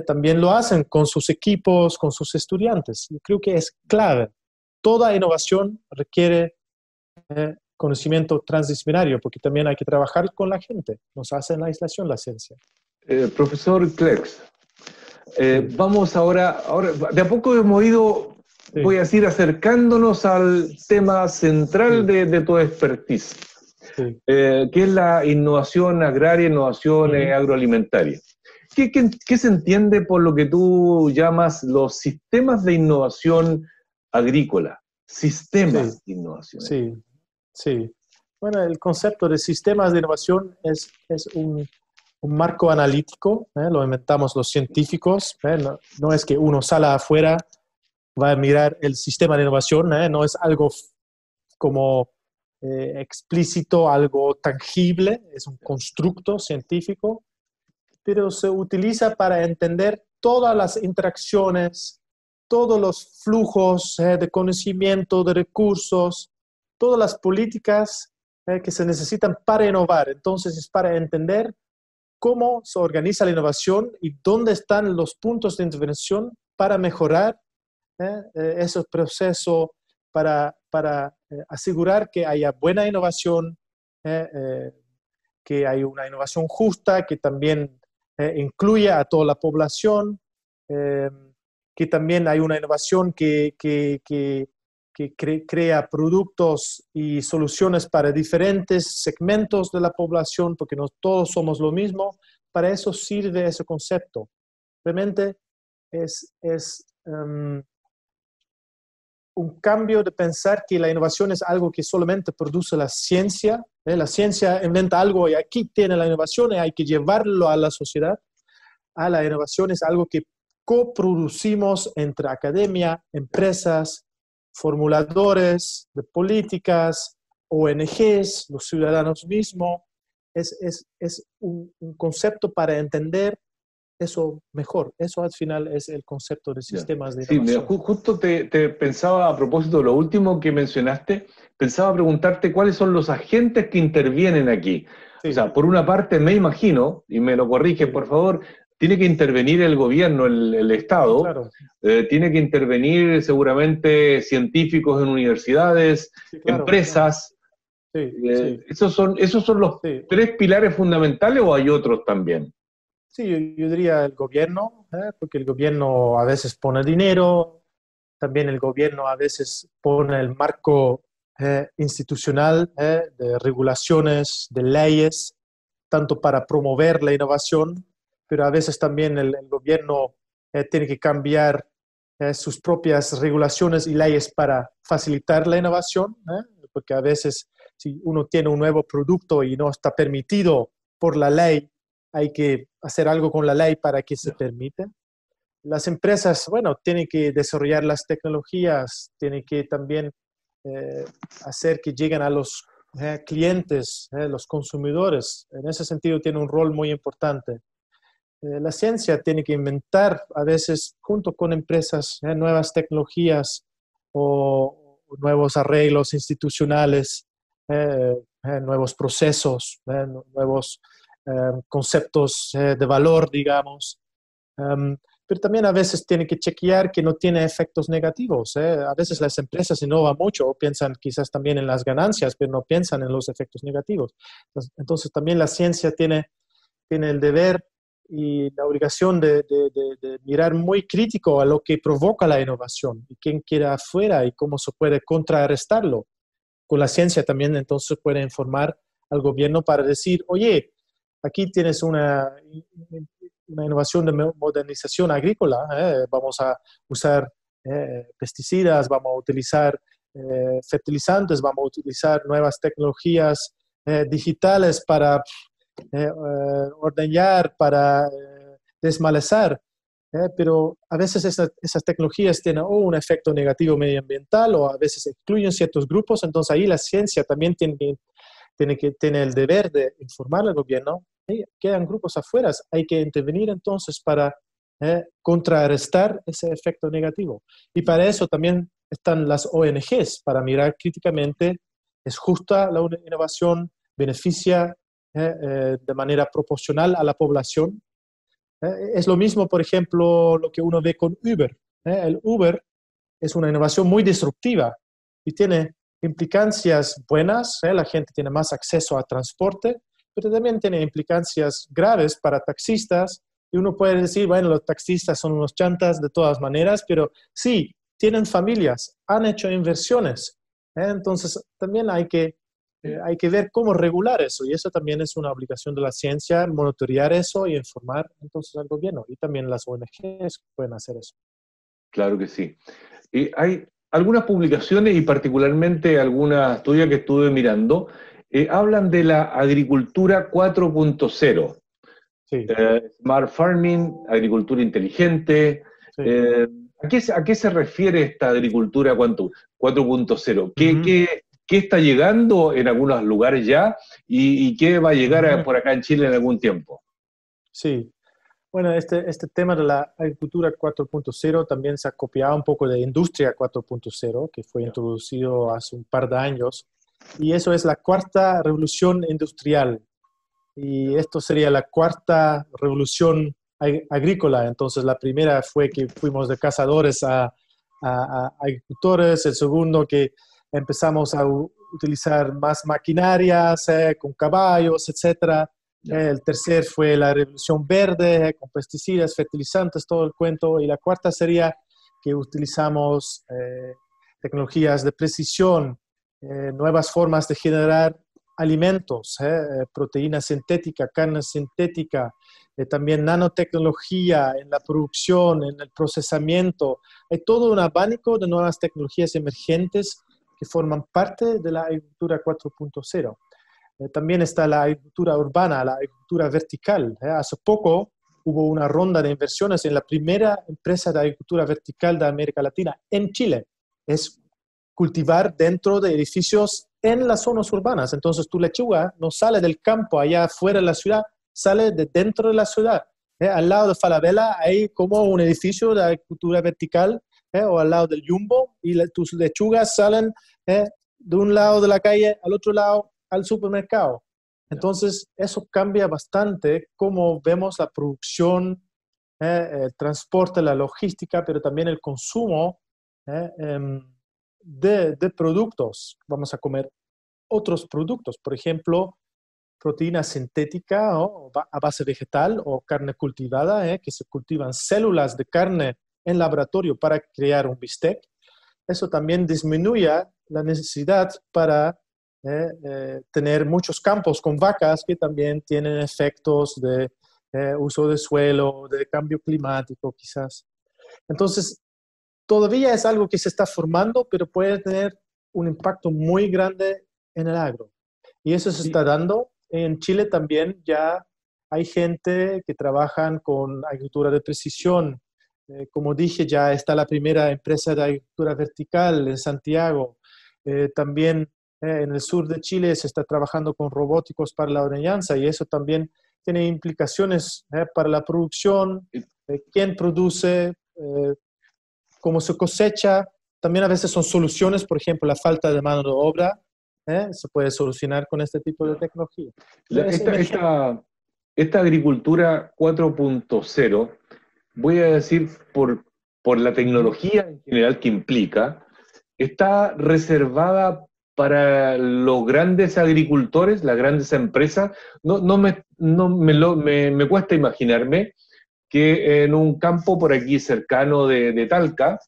C: también lo hacen con sus equipos, con sus estudiantes. Yo creo que es clave. Toda innovación requiere conocimiento transdisciplinario, porque también hay que trabajar con la gente. Nos hace en la aislación la ciencia.
A: Profesor Clerks, vamos ahora, de a poco hemos ido, voy a decir, acercándonos al tema central de tu expertise.
C: sí.
A: que es la innovación agraria, innovación agroalimentaria. ¿Qué se entiende por lo que tú llamas los sistemas de innovación agrícola? Sistemas
C: Sí,
A: de innovación agrícola.
C: sí, sí. Bueno, el concepto de sistemas de innovación es un marco analítico, lo inventamos los científicos, no, no es que uno sale afuera, va a mirar el sistema de innovación, no es algo como explícito, algo tangible, es un constructo científico, pero se utiliza para entender todas las interacciones, todos los flujos de conocimiento, de recursos, todas las políticas que se necesitan para innovar. Entonces es para entender cómo se organiza la innovación y dónde están los puntos de intervención para mejorar esos procesos, para asegurar que haya buena innovación, eh, eh, que hay una innovación justa, que también incluya a toda la población, eh, que también hay una innovación que crea productos y soluciones para diferentes segmentos de la población, porque no todos somos lo mismo. Para eso sirve ese concepto. Realmente es un cambio de pensar que la innovación es algo que solamente produce la ciencia. La ciencia inventa algo y aquí tiene la innovación y hay que llevarlo a la sociedad. La innovación es algo que coproducimos entre academia, empresas, formuladores de políticas, ONGs, los ciudadanos mismos. Es un concepto para entender eso mejor. Eso al final es el concepto de
A: Ya.
C: sistemas de
A: Sí, mira,
C: innovación.
A: justo te pensaba, a propósito de lo último que mencionaste, pensaba preguntarte cuáles son los agentes que intervienen aquí. O
C: Sí,
A: sea, por una parte me imagino, y me lo corriges
C: sí,
A: por favor, tiene que intervenir el gobierno, el
C: sí,
A: Estado,
C: claro.
A: tiene que intervenir seguramente científicos en universidades,
C: Sí, claro.
A: empresas.
C: Sí, sí,
A: ¿Esos son los
C: sí.
A: tres pilares fundamentales o hay otros también?
C: Sí, yo diría el gobierno, porque el gobierno a veces pone dinero, también el gobierno a veces pone el marco institucional de regulaciones, de leyes, tanto para promover la innovación, pero a veces también el gobierno tiene que cambiar sus propias regulaciones y leyes para facilitar la innovación, porque a veces si uno tiene un nuevo producto y no está permitido por la ley, hay que hacer algo con la ley para que se permita. Las empresas, bueno, tienen que desarrollar las tecnologías, tienen que también eh, hacer que lleguen a los clientes, los consumidores. En ese sentido tiene un rol muy importante. La ciencia tiene que inventar a veces junto con empresas nuevas tecnologías o nuevos arreglos institucionales, nuevos procesos, nuevos conceptos de valor, digamos. Um, pero también a veces tiene que chequear que no tiene efectos negativos. A veces las empresas innovan mucho, piensan quizás también en las ganancias, pero no piensan en los efectos negativos. Entonces también la ciencia tiene el deber y la obligación de mirar muy crítico a lo que provoca la innovación y quién queda afuera y cómo se puede contrarrestarlo. Con la ciencia también entonces puede informar al gobierno para decir, oye, aquí tienes una innovación de modernización agrícola, vamos a usar pesticidas, vamos a utilizar fertilizantes, vamos a utilizar nuevas tecnologías digitales para ordeñar, para desmalezar, pero a veces esas tecnologías tienen un efecto negativo medioambiental o a veces excluyen ciertos grupos, entonces ahí la ciencia también tiene el deber de informar al gobierno. Hey, quedan grupos afuera, hay que intervenir entonces para contrarrestar ese efecto negativo. Y para eso también están las ONGs, para mirar críticamente, ¿es justa la innovación? ¿Beneficia de manera proporcional a la población? Es lo mismo, por ejemplo, lo que uno ve con Uber. El Uber es una innovación muy disruptiva y tiene implicancias buenas, la gente tiene más acceso a transporte, pero también tiene implicancias graves para taxistas. Y uno puede decir, bueno, los taxistas son unos chantas de todas maneras, pero sí, tienen familias, han hecho inversiones. Entonces, también hay que hay que ver cómo regular eso, y eso también es una obligación de la ciencia, monitorear eso y informar entonces al gobierno, y también las ONGs pueden hacer eso.
A: Claro que sí. Hay algunas publicaciones y particularmente algunas tuyas que estuve mirando, hablan de la agricultura 4.0,
C: Sí,
A: smart farming, agricultura inteligente.
C: sí.
A: eh, ¿A qué se refiere esta agricultura 4.0?
C: Ujú,
A: ¿Qué está llegando en algunos lugares ya y qué va a llegar
C: ujú.
A: por acá en Chile en algún tiempo?
C: Sí, bueno, este tema de la agricultura 4.0 también se ha copiado un poco de Industria 4.0, que fue
A: Ya.
C: introducido hace un par de años, y eso es la cuarta revolución industrial, y esto sería la cuarta revolución agrícola. Entonces, la primera fue que fuimos de cazadores a agricultores, el segundo que empezamos a utilizar más maquinarias con caballos, etcétera.
A: Ya.
C: El tercer fue la revolución verde, con pesticidas, fertilizantes, todo el cuento. Y la cuarta sería que utilizamos tecnologías de precisión, nuevas formas de generar alimentos, proteína sintética, carne sintética, también nanotecnología en la producción, en el procesamiento. Hay todo un abanico de nuevas tecnologías emergentes que forman parte de la agricultura 4.0. También está la agricultura urbana, la agricultura vertical. Hace poco hubo una ronda de inversiones en la primera empresa de agricultura vertical de América Latina en Chile. Es cultivar dentro de edificios en las zonas urbanas. Entonces tu lechuga no sale del campo allá afuera de la ciudad, sale de dentro de la ciudad. Al lado de Falabella hay como un edificio de agricultura vertical, o al lado del Jumbo, y tus lechugas salen de un lado de la calle al otro lado al supermercado.
A: Ya.
C: Entonces, eso cambia bastante cómo vemos la producción, el transporte, la logística, pero también el consumo eh, em, de productos. Vamos a comer otros productos, por ejemplo, proteína sintética, ¿no?, a base vegetal o carne cultivada, que se cultivan células de carne en laboratorio para crear un bistec. Eso también disminuye la necesidad para tener muchos campos con vacas que también tienen efectos de uso de suelo, de cambio climático quizás. Entonces, todavía es algo que se está formando, pero puede tener un impacto muy grande en el agro. Y eso se
A: Sí.
C: está dando. En Chile también ya hay gente que trabajan con agricultura de precisión. Como dije, ya está la primera empresa de agricultura vertical en Santiago. También en el sur de Chile se está trabajando con robóticos para la ordeñanza, y eso también tiene implicaciones para la producción, quién produce, cómo se cosecha. También a veces son soluciones, por ejemplo, la falta de mano de obra, se puede solucionar con este tipo de tecnología.
A: La-
C: Es
A: esta,
C: emergente.
A: esta, esta agricultura 4.0, voy a decir por la
C: Ujú.
A: tecnología en general que implica, está reservada para los grandes agricultores, las grandes empresas. No me cuesta imaginarme que en un campo por aquí cercano de Talca,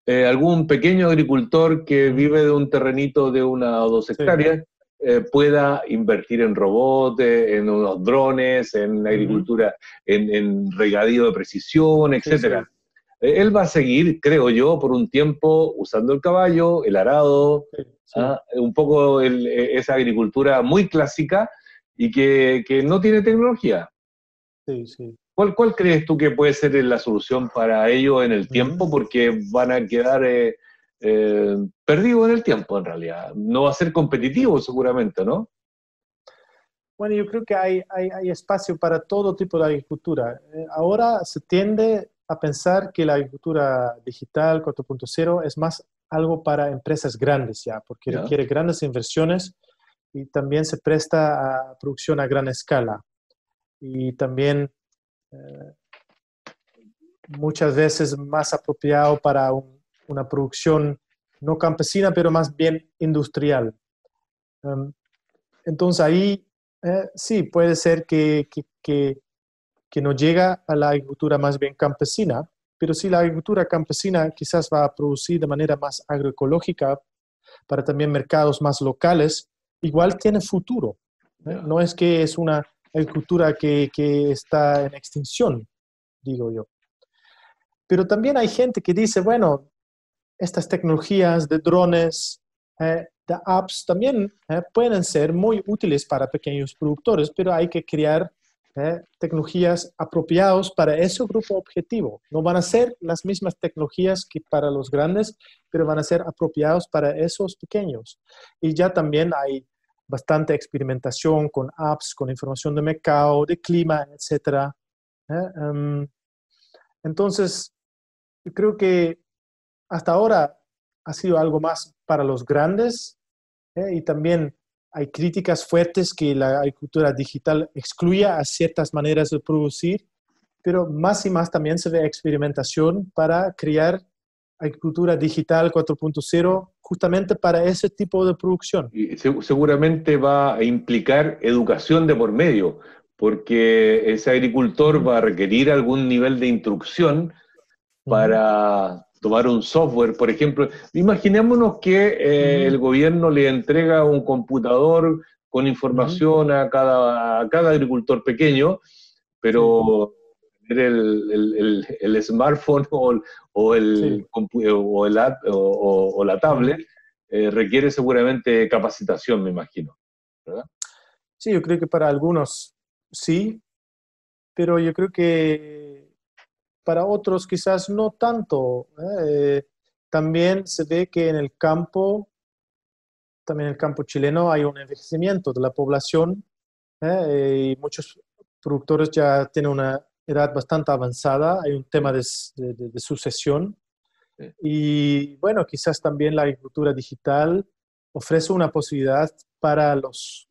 A: algún pequeño agricultor que
C: Ujú.
A: vive de un terrenito de 1 o 2 hectáreas pueda invertir en robots, en unos drones, en
C: Ujú.
A: agricultura, en regadío de precisión,
C: Sí,
A: etcétera.
C: sí,
A: Él va a seguir, creo yo, por un tiempo usando el caballo, el arado,
C: sí, sí,
A: un poco esa agricultura muy clásica y que no tiene tecnología.
C: sí, sí.
A: ¿Cuál crees tú que puede ser la solución para ellos en el
C: Ujú.
A: tiempo? Porque van a quedar perdidos en el tiempo, en realidad. No va a ser competitivo, seguramente, ¿no?
C: Bueno, yo creo que hay espacio para todo tipo de agricultura. Ahora se tiende a pensar que la agricultura digital 4.0 es más algo para empresas grandes ya, porque
A: Ya.
C: requiere grandes inversiones y también se presta a producción a gran escala. Y también eh, muchas veces más apropiado para una producción no campesina, pero más bien industrial. Um, entonces ahí sí puede ser que no llega a la agricultura más bien campesina, pero si la agricultura campesina quizás va a producir de manera más agroecológica, para también mercados más locales, igual tiene futuro. No es que es una agricultura que está en extinción, digo yo. Pero también hay gente que dice, bueno, estas tecnologías de drones, de apps, también pueden ser muy útiles para pequeños productores, pero hay que crear tecnologías apropiadas para ese grupo objetivo. No van a ser las mismas tecnologías que para los grandes, pero van a ser apropiados para esos pequeños. Y ya también hay bastante experimentación con apps, con información de mercado, de clima, etc. Entonces, yo creo que hasta ahora ha sido algo más para los grandes, y también hay críticas fuertes que la agricultura digital excluya a ciertas maneras de producir, pero más y más también se ve experimentación para crear agricultura digital 4.0 justamente para ese tipo de producción.
A: Y seguramente va a implicar educación de por medio, porque ese agricultor va a requerir algún nivel de instrucción para tomar un software, por ejemplo. Imaginémonos que el gobierno le entrega un computador con información a cada agricultor pequeño, pero el smartphone o la tablet requiere seguramente capacitación, me imagino, ¿verdad?
C: Sí, yo creo que para algunos sí, pero yo creo que para otros quizás no tanto. También se ve que en el campo, también en el campo chileno, hay un envejecimiento de la población, y muchos productores ya tienen una edad bastante avanzada, hay un tema de sucesión.
A: Sí.
C: Y bueno, quizás también la agricultura digital ofrece una posibilidad para los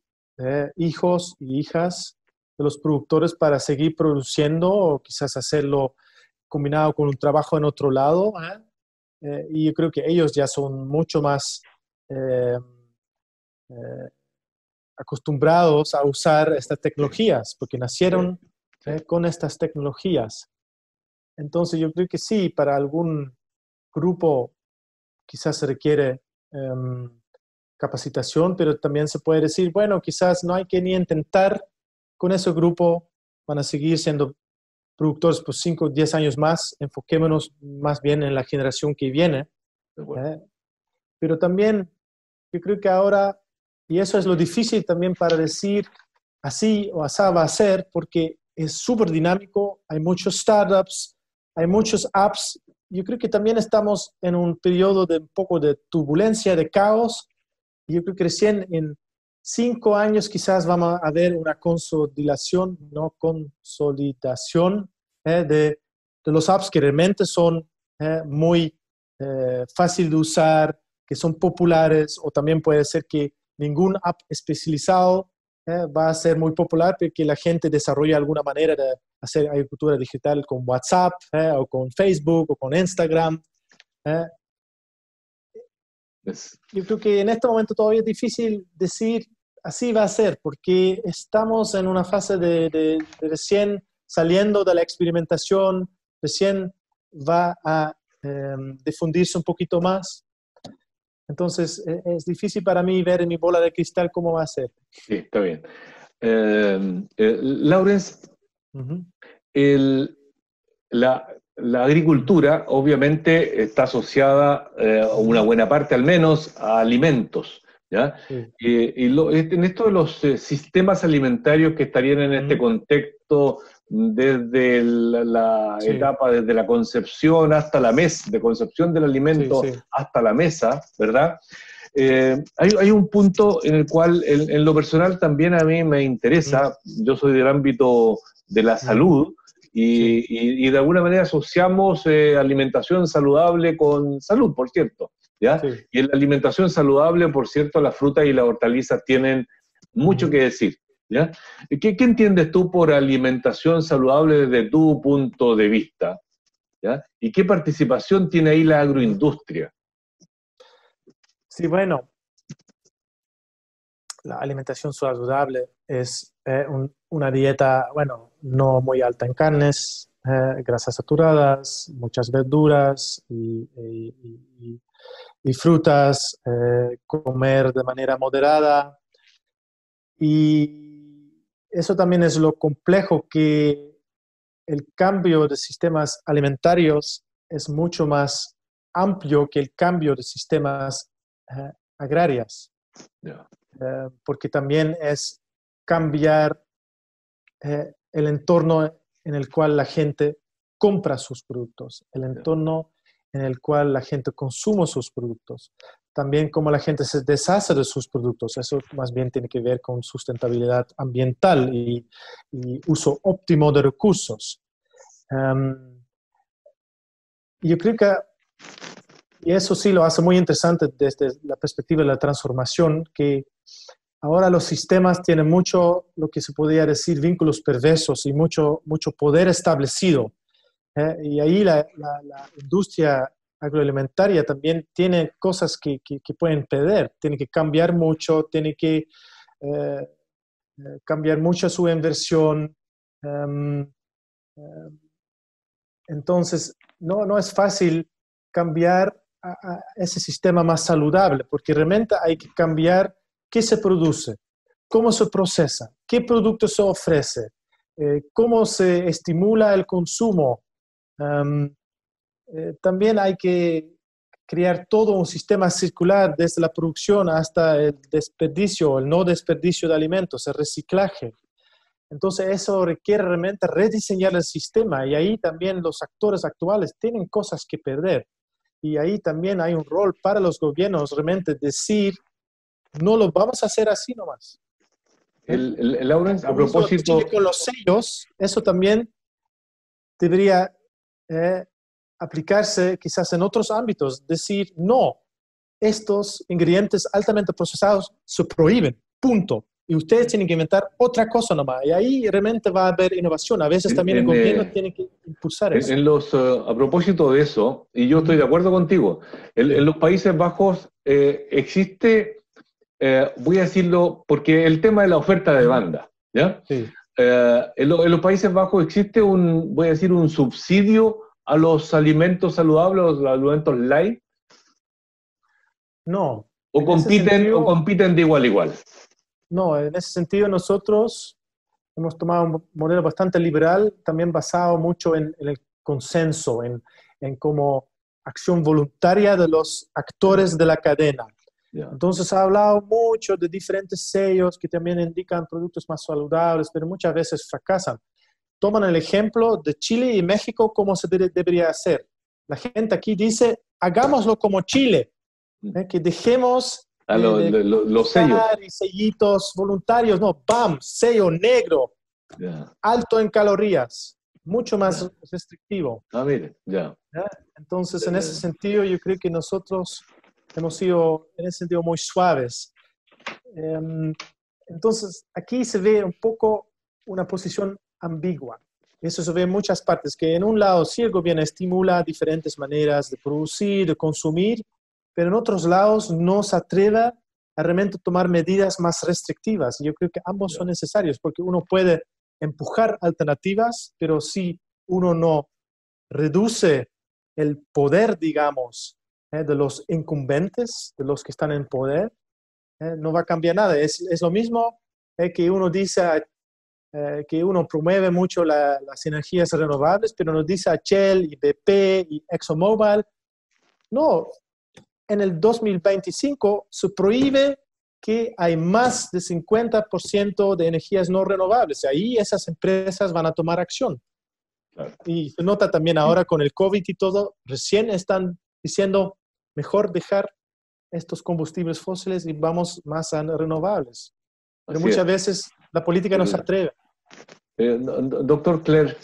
C: hijos y hijas de los productores para seguir produciendo o quizás hacerlo combinado con un trabajo en otro lado. Y yo creo que ellos ya son mucho más eh, eh, acostumbrados a usar estas tecnologías porque nacieron con estas tecnologías. Entonces yo creo que sí, para algún grupo quizás se requiere capacitación, pero también se puede decir, bueno, quizás no hay que ni intentar con ese grupo, van a seguir siendo productores por 5 o 10 años más, enfoquémonos más bien en la generación que viene. Pero también yo creo que ahora, y eso es lo difícil también para decir así o así va a ser, porque es súper dinámico, hay muchos startups, hay muchos apps. Yo creo que también estamos en un periodo de un poco de turbulencia, de caos. Y yo creo que recién en 5 años quizás vamos a ver una consolidación, no consolidación, de los apps que realmente son muy fácil de usar, que son populares, o también puede ser que ningún app especializado va a ser muy popular porque la gente desarrolla alguna manera de hacer agricultura digital con WhatsApp, o con Facebook o con Instagram. Yo creo que en este momento todavía es difícil decir así va a ser, porque estamos en una fase de recién saliendo de la experimentación, recién va a difundirse un poquito más. Entonces es difícil para mí ver en mi bola de cristal cómo va a ser.
A: Sí, está bien. Lawrence, la agricultura obviamente está asociada, una buena parte al menos, a alimentos, ¿ya?
C: Sí.
A: En esto de los sistemas alimentarios que estarían en este contexto desde la etapa, desde la concepción hasta la mesa, de concepción del alimento hasta la mesa, ¿verdad? Hay un punto en el cual, en lo personal, también a mí me interesa. Yo soy del ámbito de la salud y de alguna manera asociamos alimentación saludable con salud, por cierto, ¿ya?
C: Sí.
A: Y en la alimentación saludable, por cierto, las frutas y las hortalizas tienen mucho que decir, ¿ya? ¿Qué entiendes tú por alimentación saludable desde tu punto de vista? ¿Ya? ¿Y qué participación tiene ahí la agroindustria?
C: Sí, bueno, la alimentación saludable es una dieta, bueno, no muy alta en carnes, grasas saturadas, muchas verduras y y frutas, comer de manera moderada. Y eso también es lo complejo, que el cambio de sistemas alimentarios es mucho más amplio que el cambio de sistemas agrarios.
A: Ya.
C: Porque también es cambiar el entorno en el cual la gente compra sus productos, el entorno en el cual la gente consume sus productos, también cómo la gente se deshace de sus productos. Eso más bien tiene que ver con sustentabilidad ambiental y uso óptimo de recursos. Yo creo que, y eso sí lo hace muy interesante desde la perspectiva de la transformación, que ahora los sistemas tienen mucho, lo que se podría decir, vínculos perversos y mucho poder establecido. Y ahí la industria agroalimentaria también tiene cosas que pueden perder, tiene que cambiar mucho, tiene que cambiar mucho su inversión. Entonces, no es fácil cambiar a ese sistema más saludable, porque realmente hay que cambiar qué se produce, cómo se procesa, qué producto se ofrece, cómo se estimula el consumo. También hay que crear todo un sistema circular desde la producción hasta el desperdicio, el no desperdicio de alimentos, el reciclaje. Entonces eso requiere realmente rediseñar el sistema, y ahí también los actores actuales tienen cosas que perder. Y ahí también hay un rol para los gobiernos realmente decir, no lo vamos a hacer así nomás.
A: Lawrence, a propósito...
C: Chile con los sellos, eso también debería aplicarse quizás en otros ámbitos. Decir, no, estos ingredientes altamente procesados se prohíben, punto. Y ustedes tienen que inventar otra cosa nomás. Y ahí realmente va a haber innovación. A veces también el gobierno tiene que impulsar eso.
A: A propósito de eso, y yo estoy de acuerdo contigo, en los Países Bajos existe, voy a decirlo, porque el tema de la oferta-demanda, ¿ya? Sí. En los Países Bajos existe voy a decir, un subsidio a los alimentos saludables, a los alimentos light.
C: No.
A: ¿O compiten de igual a igual?
C: No, en ese sentido nosotros hemos tomado un modelo bastante liberal, también basado mucho en el consenso, en como acción voluntaria de los actores de la cadena. Yeah. Entonces ha hablado mucho de diferentes sellos que también indican productos más saludables, pero muchas veces fracasan. Toman el ejemplo de Chile y México como se debería hacer. La gente aquí dice, hagámoslo como Chile, que dejemos
A: los sellos
C: y sellitos voluntarios, no, ¡bam! Sello negro, alto en calorías, mucho más restrictivo.
A: Mire,
C: Entonces, en ese sentido, yo creo que nosotros hemos sido, en ese sentido, muy suaves. Entonces, aquí se ve un poco una posición ambigua. Eso se ve en muchas partes, que en un lado sí el gobierno estimula diferentes maneras de producir, de consumir, pero en otros lados no se atreve a realmente tomar medidas más restrictivas. Y yo creo que ambos son necesarios, porque uno puede empujar alternativas, pero si uno no reduce el poder, digamos, de los incumbentes, de los que están en poder, no va a cambiar nada. Es lo mismo que uno dice que uno promueve mucho las energías renovables, pero nos dice a Shell y BP y ExxonMobil, no, en el 2025 se prohíbe que hay más de 50% de energías no renovables. Ahí esas empresas van a tomar acción. Claro. Y se nota también ahora con el COVID y todo, recién están diciendo, mejor dejar estos combustibles fósiles y vamos más a renovables. Pero muchas veces la política no se atreve.
A: Doctor Clerc,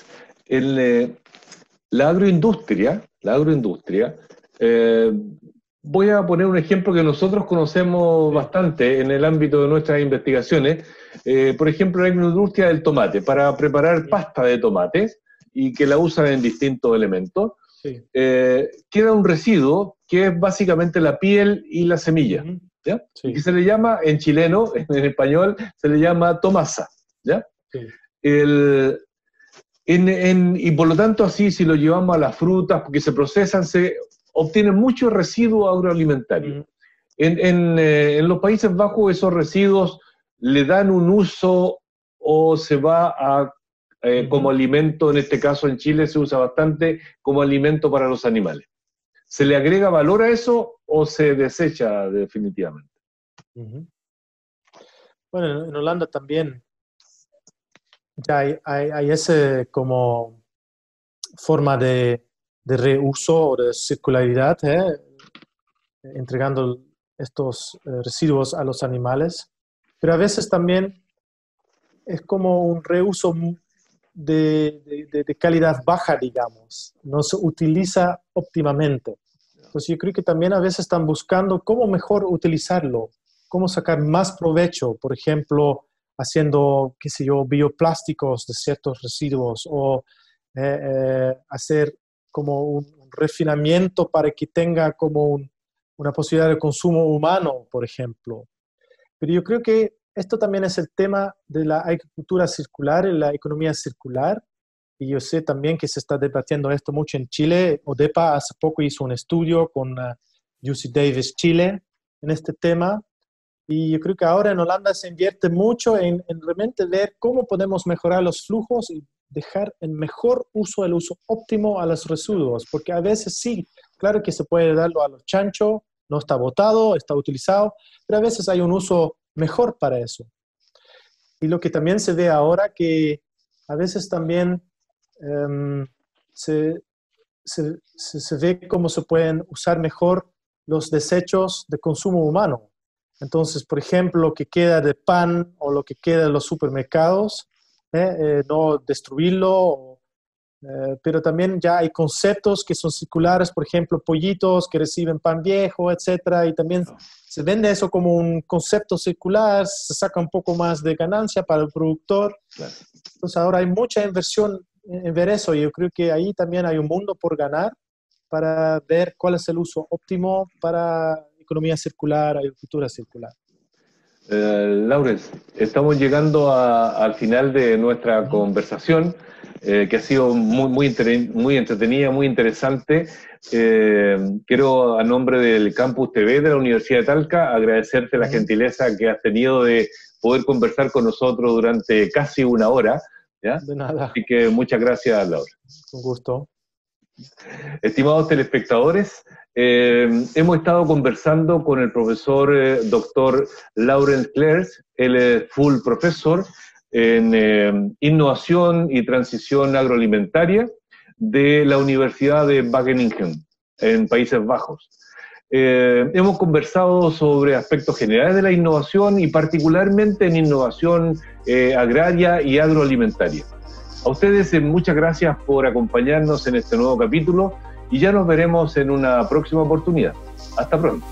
A: la agroindustria, voy a poner un ejemplo que nosotros conocemos bastante en el ámbito de nuestras investigaciones. Por ejemplo, la agroindustria del tomate, para preparar pasta de tomates y que la usan en distintos elementos. Sí. Queda un residuo que es básicamente la piel y la semilla, ¿ya? Sí. Y que se le llama, en chileno, en español, se le llama tomasa, ¿ya? Sí. Y por lo tanto así, si lo llevamos a las frutas, porque se procesan, obtienen mucho residuo agroalimentario. En los Países Bajos esos residuos le dan un uso o se va a como alimento, en este caso en Chile se usa bastante como alimento para los animales. ¿Se le agrega valor a eso o se desecha definitivamente?
C: Bueno, en Holanda también ya hay ese como forma de reuso o de circularidad, entregando estos residuos a los animales, pero a veces también es como un reuso de calidad baja, digamos, no se utiliza óptimamente. Entonces yo creo que también a veces están buscando cómo mejor utilizarlo, cómo sacar más provecho, por ejemplo, haciendo, qué sé yo, bioplásticos de ciertos residuos o hacer como un refinamiento para que tenga como una posibilidad de consumo humano, por ejemplo. Pero yo creo que esto también es el tema de la agricultura circular y la economía circular. Y yo sé también que se está debatiendo esto mucho en Chile. ODEPA hace poco hizo un estudio con UC Davis Chile en este tema. Y yo creo que ahora en Holanda se invierte mucho en realmente ver cómo podemos mejorar los flujos y dejar en mejor uso, el uso óptimo a los residuos. Porque a veces sí, claro que se puede darlo a los chanchos, no está botado, está utilizado, pero a veces hay un uso mejor para eso. Y lo que también se ve ahora que a veces también se ve cómo se pueden usar mejor los desechos de consumo humano. Entonces, por ejemplo, lo que queda de pan o lo que queda de los supermercados, no destruirlo, pero también ya hay conceptos que son circulares, por ejemplo, pollitos que reciben pan viejo, etcétera, y también se vende eso como un concepto circular, se saca un poco más de ganancia para el productor. Entonces ahora hay mucha inversión en ver eso, y yo creo que ahí también hay un mundo por ganar para ver cuál es el uso óptimo para economía circular, agricultura circular.
A: Laurens, estamos llegando al final de nuestra conversación, que ha sido muy entretenida, muy interesante. Quiero, a nombre del Campus TV de la Universidad de Talca, agradecerte la gentileza que has tenido de poder conversar con nosotros durante casi una hora, ¿ya?
C: De nada.
A: Así que muchas gracias, Laura.
C: Con gusto.
A: Estimados telespectadores, hemos estado conversando con el profesor Dr. Laurens Clerks. Él es full profesor en innovación y transición agroalimentaria de la Universidad de Wageningen, en Países Bajos. Hemos conversado sobre aspectos generales de la innovación y particularmente en innovación agraria y agroalimentaria. A ustedes muchas gracias por acompañarnos en este nuevo capítulo y ya nos veremos en una próxima oportunidad. Hasta pronto.